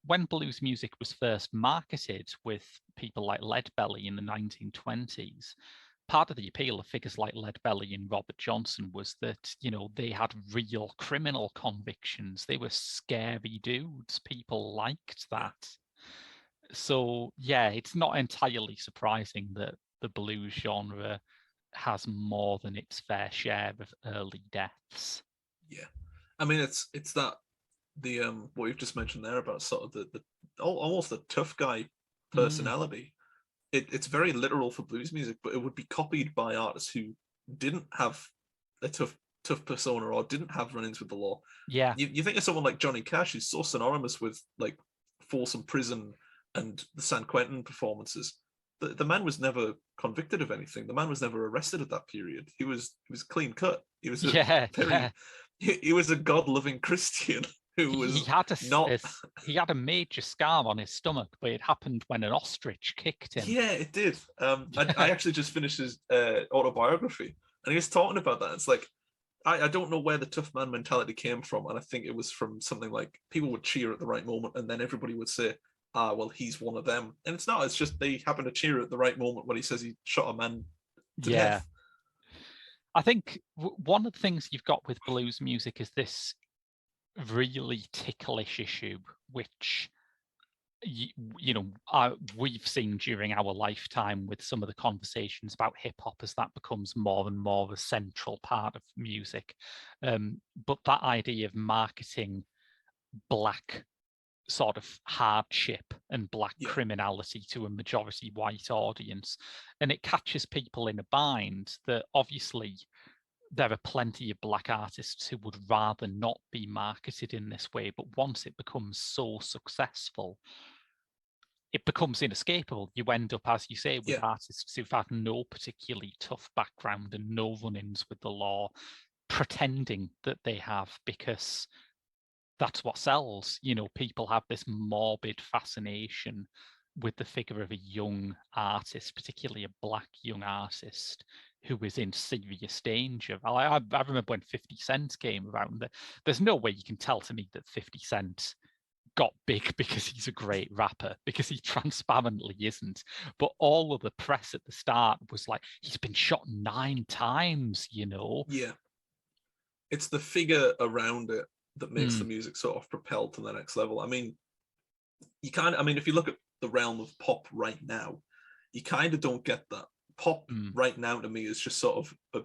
[SPEAKER 1] when blues music was first marketed with people like Leadbelly in the 1920s, part of the appeal of figures like Leadbelly and Robert Johnson was that, they had real criminal convictions. They were scary dudes. People liked that. So, yeah, it's not entirely surprising that the blues genre has more than its fair share of early deaths.
[SPEAKER 2] Yeah. I mean, it's that what you've just mentioned there about sort of the almost the tough guy personality. It's very literal for blues music, but it would be copied by artists who didn't have a tough persona or didn't have run-ins with the law.
[SPEAKER 1] Yeah.
[SPEAKER 2] You think of someone like Johnny Cash, who's so synonymous with Folsom Prison and the San Quentin performances. The man was never convicted of anything. The man was never arrested at that period. He was clean cut. He was he was a God-loving Christian who was
[SPEAKER 1] he had a major scar on his stomach, but it happened when an ostrich kicked him.
[SPEAKER 2] Yeah, it did. I actually just finished his autobiography, and he was talking about that. It's like, I don't know where the tough man mentality came from, and I think it was from something like people would cheer at the right moment, and then everybody would say, well, he's one of them. And it's not, it's just they happen to cheer at the right moment when he says he shot a man to death.
[SPEAKER 1] I think one of the things you've got with blues music is this really ticklish issue, which we've seen during our lifetime with some of the conversations about hip hop as that becomes more and more a central part of music. But that idea of marketing black sort of hardship and black criminality to a majority white audience, and it catches people in a bind that obviously there are plenty of black artists who would rather not be marketed in this way, but once it becomes so successful, it becomes inescapable. You end up, as you say, with artists who've had no particularly tough background and no run-ins with the law, pretending that they have, because that's what sells. People have this morbid fascination with the figure of a young artist, particularly a black young artist who is in serious danger. I remember when 50 Cent came around, there's no way you can tell to me that 50 Cent got big because he's a great rapper, because he transparently isn't. But all of the press at the start was like, he's been shot 9 times,
[SPEAKER 2] Yeah. It's the figure around it that makes the music sort of propel to the next level. I mean, if you look at the realm of pop right now, you kind of don't get that. Pop right now to me is just sort of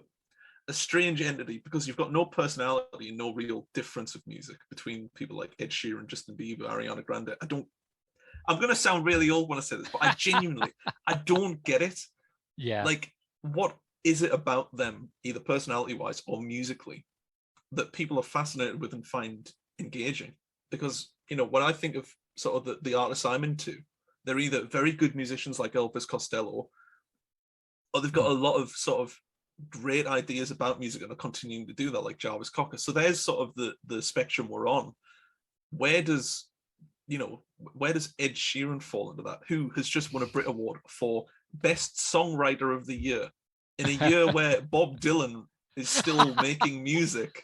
[SPEAKER 2] a strange entity, because you've got no personality and no real difference of music between people like Ed Sheeran, Justin Bieber, Ariana Grande. I'm going to sound really old when I say this, but I genuinely, I don't get it.
[SPEAKER 1] Yeah.
[SPEAKER 2] Like, what is it about them, either personality-wise or musically, that people are fascinated with and find engaging. Because, you know, when I think of sort of the artists I'm into, they're either very good musicians like Elvis Costello, or they've got a lot of sort of great ideas about music and are continuing to do that, like Jarvis Cocker. So there's sort of the spectrum we're on. Where does Ed Sheeran fall into that? Who has just won a Brit Award for Best Songwriter of the Year in a year where Bob Dylan is still making music?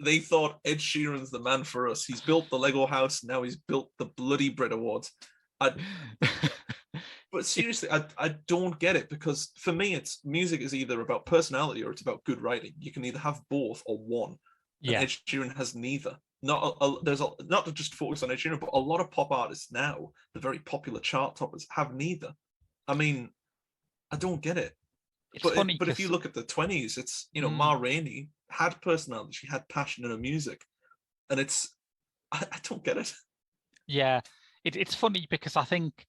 [SPEAKER 2] They thought Ed Sheeran's the man for us. He's built the Lego house. Now he's built the bloody Brit Awards. But seriously, I don't get it, because for me, it's music is either about personality or it's about good writing. You can either have both or one. And Ed Sheeran has neither. Not to just focus on Ed Sheeran, but a lot of pop artists now, the very popular chart toppers, have neither. I mean, I don't get it. It's funny, but if you look at the 20s, it's, you know, Ma Rainey had personality, she had passion in her music, and I don't get it.
[SPEAKER 1] Yeah, it's funny because I think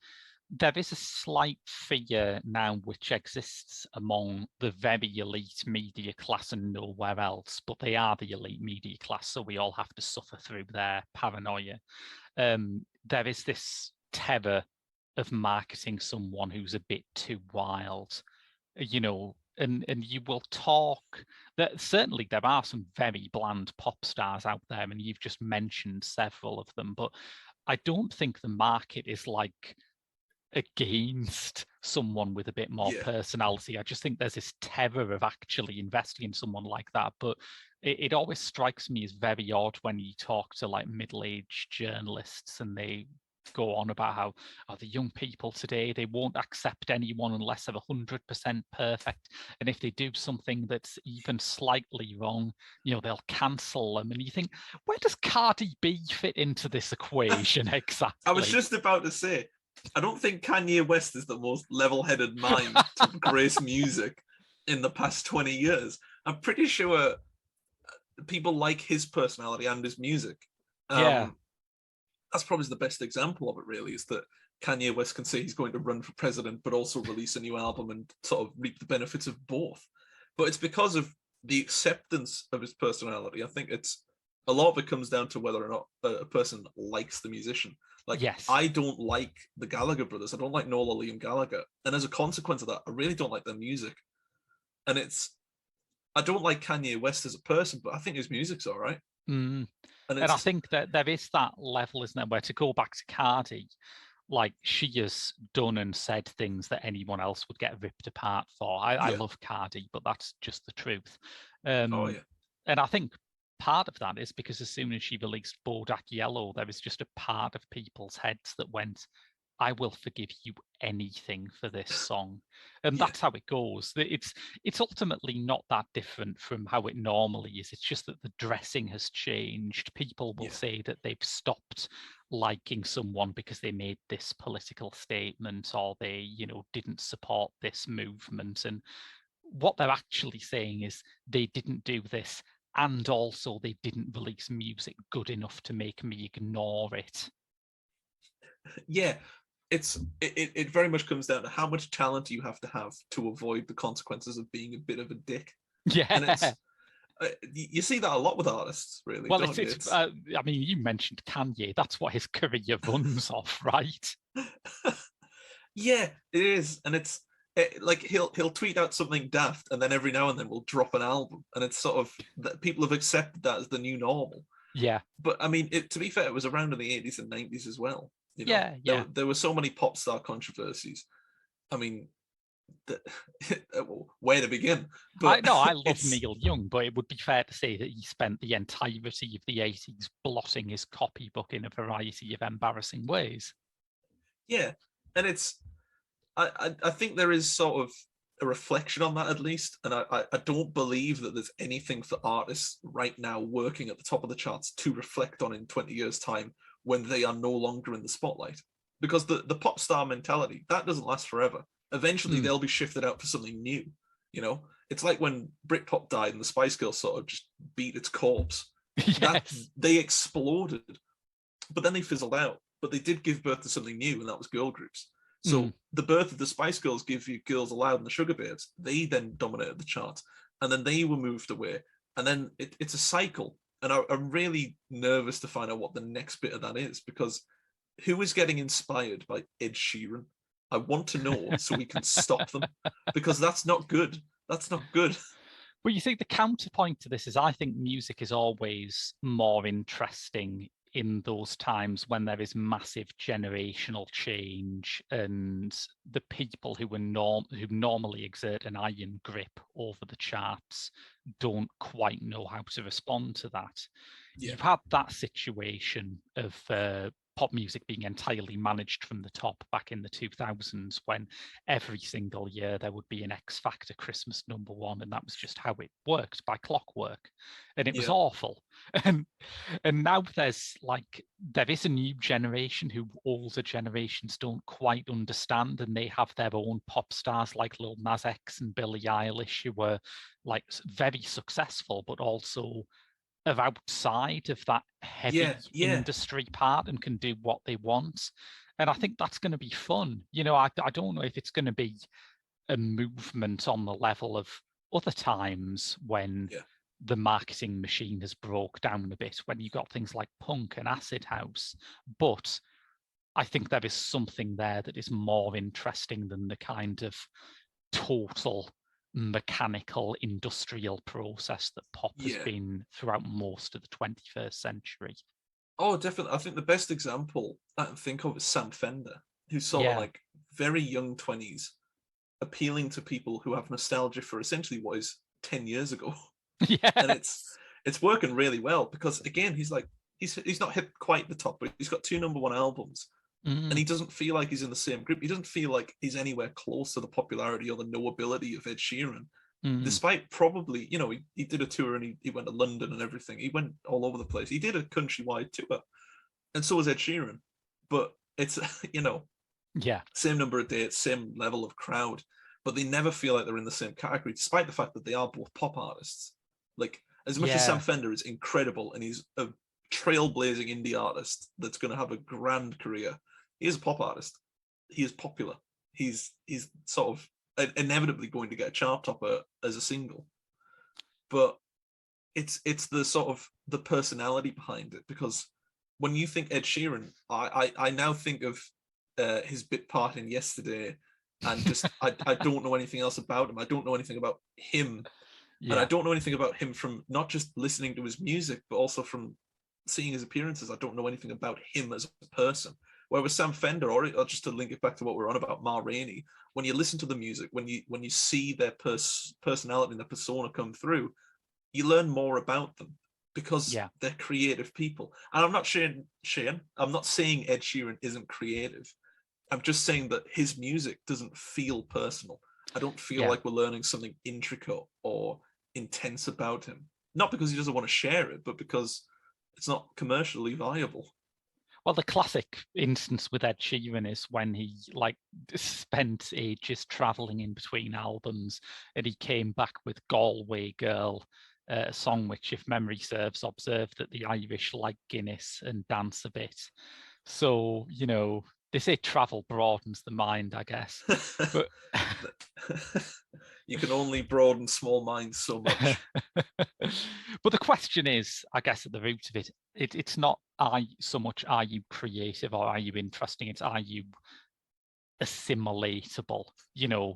[SPEAKER 1] there is a slight fear now which exists among the very elite media class and nowhere else, but they are the elite media class, so we all have to suffer through their paranoia. There is this terror of marketing someone who's a bit too wild, you know, and you will talk that certainly there are some very bland pop stars out there, and you've just mentioned several of them, but I don't think the market is like against someone with a bit more personality. I just think there's this terror of actually investing in someone like that. But it always strikes me as very odd when you talk to like middle-aged journalists and they go on about how the young people today, they won't accept anyone unless they're 100% perfect, and if they do something that's even slightly wrong, you know, they'll cancel them. And you think, where does Cardi B fit into this equation exactly?
[SPEAKER 2] I was just about to say, I don't think Kanye West is the most level-headed mind to grace music in the past 20 years. I'm pretty sure people like his personality and his music. That's probably the best example of it, really, is that Kanye West can say he's going to run for president, but also release a new album and sort of reap the benefits of both. But it's because of the acceptance of his personality. I think it's a lot of it comes down to whether or not a person likes the musician. Like, I don't like the Gallagher brothers. I don't like Noel or Liam Gallagher. And as a consequence of that, I really don't like their music. And I don't like Kanye West as a person, but I think his music's all right.
[SPEAKER 1] And I think that there is that level, isn't there, where, to go back to Cardi, like, she has done and said things that anyone else would get ripped apart for. I love Cardi, but that's just the truth. And I think part of that is because as soon as she released Bodak Yellow, there was just a part of people's heads that went, I will forgive you anything for this song. And that's how it goes. It's ultimately not that different from how it normally is. It's just that the dressing has changed. People will say that they've stopped liking someone because they made this political statement, or they, you know, didn't support this movement. And what they're actually saying is they didn't do this, and also they didn't release music good enough to make me ignore it.
[SPEAKER 2] Yeah. It very much comes down to how much talent you have to avoid the consequences of being a bit of a dick.
[SPEAKER 1] Yeah.
[SPEAKER 2] And it's you see that a lot with artists, really.
[SPEAKER 1] Well, I mean, you mentioned Kanye. That's what his career runs off, right?
[SPEAKER 2] Yeah, it is. And it's like he'll tweet out something daft, and then every now and then we'll drop an album, and it's sort of that people have accepted that as the new normal.
[SPEAKER 1] Yeah.
[SPEAKER 2] But I mean, to be fair, it was around in the 80s and 90s as well. You know, there were so many pop star controversies. I mean, where to begin?
[SPEAKER 1] But I love Neil Young, but it would be fair to say that he spent the entirety of the 80s blotting his copybook in a variety of embarrassing ways.
[SPEAKER 2] Yeah, and I think there is sort of a reflection on that, at least, and I don't believe that there's anything for artists right now working at the top of the charts to reflect on in 20 years' time, when they are no longer in the spotlight. Because the pop star mentality, that doesn't last forever. Eventually they'll be shifted out for something new. You know, it's like when Britpop died and the Spice Girls sort of just beat its corpse. They exploded, but then they fizzled out. But they did give birth to something new, and that was girl groups. So the birth of the Spice Girls give you Girls Aloud and the Sugar Babes. They then dominated the charts, and then they were moved away. and then it's a cycle. And I'm really nervous to find out what the next bit of that is, because who is getting inspired by Ed Sheeran? I want to know so we can stop them, because that's not good. That's not good.
[SPEAKER 1] Well, you think the counterpoint to this is I think music is always more interesting in those times when there is massive generational change and the people who normally exert an iron grip over the charts don't quite know how to respond to that.
[SPEAKER 2] Yeah.
[SPEAKER 1] You've had that situation of pop music being entirely managed from the top back in the 2000s, when every single year there would be an X Factor Christmas #1, and that was just how it worked, by clockwork, and it was awful. And now there is a new generation who older generations don't quite understand, and they have their own pop stars like Lil Nas X and Billie Eilish, who were like very successful, but also are outside of that heavy industry part and can do what they want. And I think that's going to be fun. I don't know if it's going to be a movement on the level of other times when the marketing machine has broke down a bit, when you got things like punk and acid house. But I think there is something there that is more interesting than the kind of total mechanical industrial process that pop has been throughout most of the 21st century.
[SPEAKER 2] Oh, definitely. I think the best example I can think of is Sam Fender, who's sort of like very young 20s, appealing to people who have nostalgia for essentially what is 10 years ago.
[SPEAKER 1] Yeah.
[SPEAKER 2] And it's working really well, because again, he's not hit quite the top, but he's got 2 #1 albums. And he doesn't feel like he's in the same group. He doesn't feel like he's anywhere close to the popularity or the knowability of Ed Sheeran, despite probably, he did a tour and he went to London and everything. He went all over the place. He did a countrywide tour, and so was Ed Sheeran. But it's, same number of dates, same level of crowd, but they never feel like they're in the same category, despite the fact that they are both pop artists. Like, as much as Sam Fender is incredible and he's a trailblazing indie artist that's going to have a grand career, he is a pop artist. He is popular. He's sort of inevitably going to get a chart topper as a single. But it's the sort of the personality behind it, because when you think Ed Sheeran, I now think of his bit part in Yesterday, and just I don't know anything else about him. I don't know anything about him. And I don't know anything about him from not just listening to his music, but also from seeing his appearances. I don't know anything about him as a person. Whereas Sam Fender, or just to link it back to what we're on about Ma Rainey, when you listen to the music, when you see their personality and their persona come through, you learn more about them, because they're creative people. And I'm not saying I'm not saying Ed Sheeran isn't creative. I'm just saying that his music doesn't feel personal. I don't feel like we're learning something intricate or intense about him. Not because he doesn't want to share it, but because it's not commercially viable.
[SPEAKER 1] Well, the classic instance with Ed Sheeran is when he spent ages traveling in between albums, and he came back with Galway Girl, a song which, if memory serves, observed that the Irish like Guinness and dance a bit. So, they say travel broadens the mind, I guess. But
[SPEAKER 2] you can only broaden small minds so much.
[SPEAKER 1] But the question is, I guess, at the root of it, it's not so much are you creative or are you interesting, it's are you assimilatable?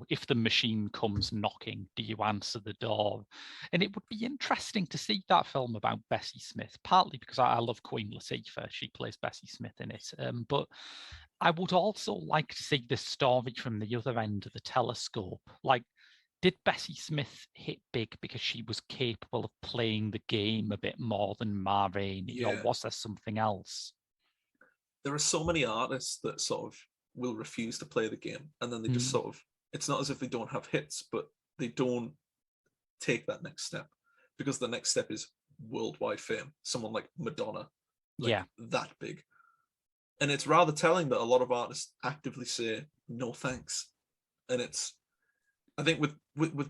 [SPEAKER 1] If the machine comes knocking, do you answer the door? And it would be interesting to see that film about Bessie Smith, partly because I love Queen Latifah. She plays Bessie Smith in it. But I would also like to see this story from the other end of the telescope. Like, did Bessie Smith hit big because she was capable of playing the game a bit more than Ma Rainey, or was there something else?
[SPEAKER 2] There are so many artists that sort of will refuse to play the game, and then they just sort of, it's not as if they don't have hits, but they don't take that next step, because the next step is worldwide fame. Someone like Madonna, that big. And it's rather telling that a lot of artists actively say no thanks. And it's, I think with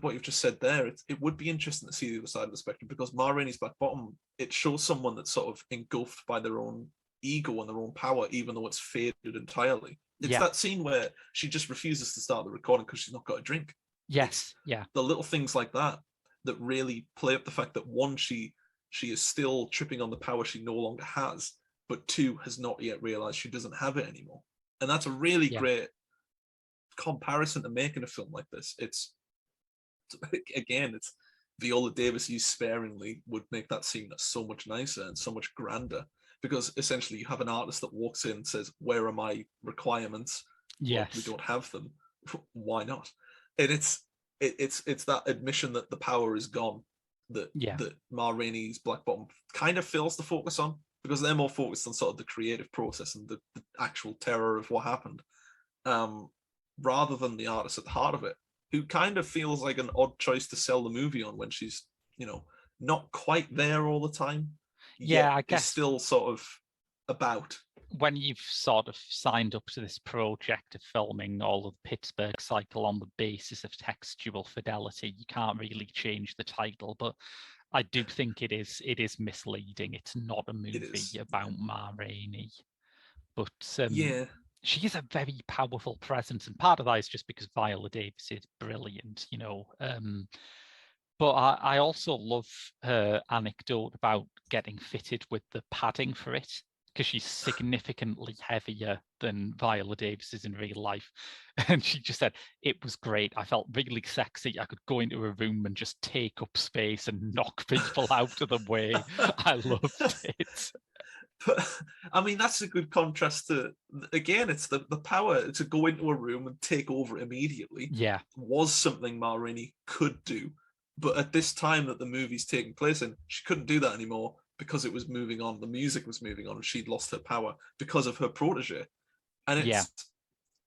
[SPEAKER 2] what you've just said there, it would be interesting to see the other side of the spectrum, because Ma Rainey's Black Bottom, it shows someone that's sort of engulfed by their own ego and their own power, even though it's faded entirely. It's that scene where she just refuses to start the recording because she's not got a drink.
[SPEAKER 1] Yes,
[SPEAKER 2] the little things like that. that really play up the fact that one, she is still tripping on the power she no longer has, but two, has not yet realized she doesn't have it anymore. And that's a really great comparison to make in a film like this. It's Viola Davis used sparingly would make that scene so much nicer and so much grander, because essentially you have an artist that walks in and says, where are my requirements?
[SPEAKER 1] Yes.
[SPEAKER 2] Well, we don't have them. Why not? And it's that admission that the power is gone that Ma Rainey's Black Bottom kind of fails to focus on, because they're more focused on sort of the creative process and the actual terror of what happened, rather than the artist at the heart of it, who kind of feels like an odd choice to sell the movie on when she's, not quite there all the time.
[SPEAKER 1] Yeah, I guess
[SPEAKER 2] still sort of about.
[SPEAKER 1] When you've sort of signed up to this project of filming all of the Pittsburgh cycle on the basis of textual fidelity, you can't really change the title. But I do think it is misleading. It's not a movie about Ma Rainey. But she is a very powerful presence, and part of that is just because Viola Davis is brilliant, But I also love her anecdote about getting fitted with the padding for it, because she's significantly heavier than Viola Davis is in real life. And she just said, it was great. I felt really sexy. I could go into a room and just take up space and knock people out of the way. I loved it.
[SPEAKER 2] But I mean, that's a good contrast to, again, it's the power to go into a room and take over immediately.
[SPEAKER 1] Yeah.
[SPEAKER 2] Was something Ma Rainey could do. But at this time that the movie's taking place in, she couldn't do that anymore, because it was moving on. The music was moving on, and she'd lost her power because of her protege. And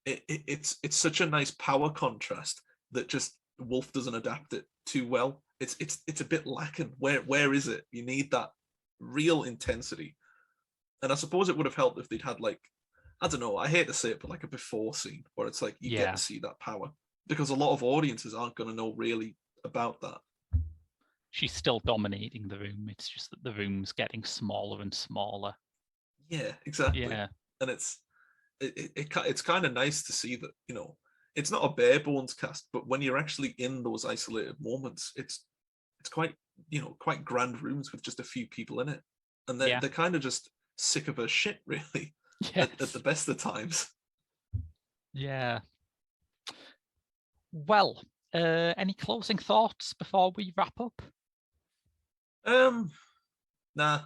[SPEAKER 2] it's such a nice power contrast that just Wolf doesn't adapt it too well. It's a bit lacking. Where is it? You need that real intensity. And I suppose it would have helped if they'd had, like, I don't know, I hate to say it, but like a before scene where it's like you get to see that power, because a lot of audiences aren't going to know really about that.
[SPEAKER 1] She's still dominating the room. It's just that the room's getting smaller and smaller.
[SPEAKER 2] Yeah, exactly.
[SPEAKER 1] Yeah.
[SPEAKER 2] And it's kind of nice to see that, it's not a bare bones cast, but when you're actually in those isolated moments, it's quite, quite grand rooms with just a few people in it. And they're kind of just sick of her shit, really, at the best of times.
[SPEAKER 1] Yeah. Well, any closing thoughts before we wrap up?
[SPEAKER 2] Nah.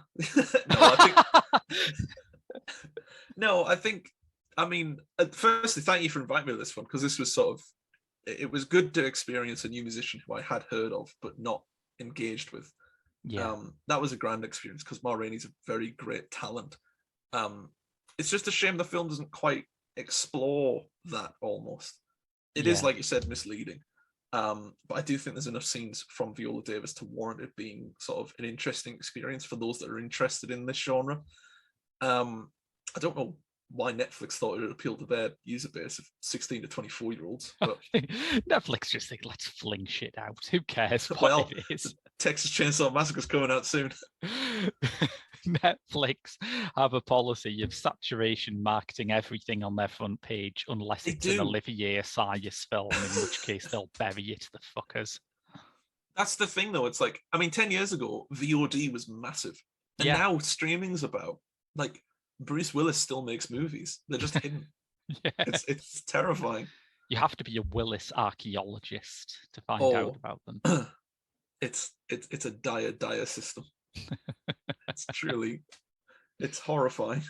[SPEAKER 2] I think, I mean, firstly, thank you for inviting me to this one, because this was sort of, it was good to experience a new musician who I had heard of but not engaged with. That was a grand experience, because Ma Rainey's a very great talent. It's just a shame the film doesn't quite explore that. Almost, it is, like you said, misleading. But I do think there's enough scenes from Viola Davis to warrant it being sort of an interesting experience for those that are interested in this genre. I don't know why Netflix thought it would appeal to their user base of 16 to 24-year-olds. But
[SPEAKER 1] Netflix just think, let's fling shit out. Who cares what it is?
[SPEAKER 2] Texas Chainsaw Massacre's coming out soon.
[SPEAKER 1] Netflix have a policy of saturation marketing everything on their front page, unless it's an Olivier Assayas film, in which case they'll bury it, the fuckers.
[SPEAKER 2] That's the thing, though. It's like, I mean, 10 years ago, VOD was massive. And now streaming's about. Like, Bruce Willis still makes movies. They're just hidden. It's terrifying.
[SPEAKER 1] You have to be a Willis archaeologist to find out about them.
[SPEAKER 2] It's a dire system. It's truly, it's horrifying.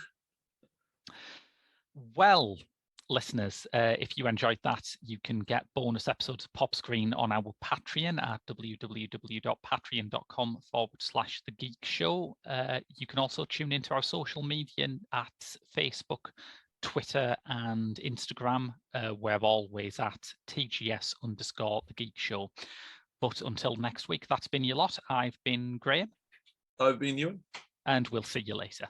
[SPEAKER 1] Well, listeners, if you enjoyed that, you can get bonus episodes of Pop Screen on our Patreon at www.patreon.com/The Geek Show. You can also tune into our social media at Facebook, Twitter, and Instagram. We're always at TGS_The Geek Show. But until next week, that's been your lot. I've been Graham.
[SPEAKER 2] I've been Ewan.
[SPEAKER 1] And we'll see you later.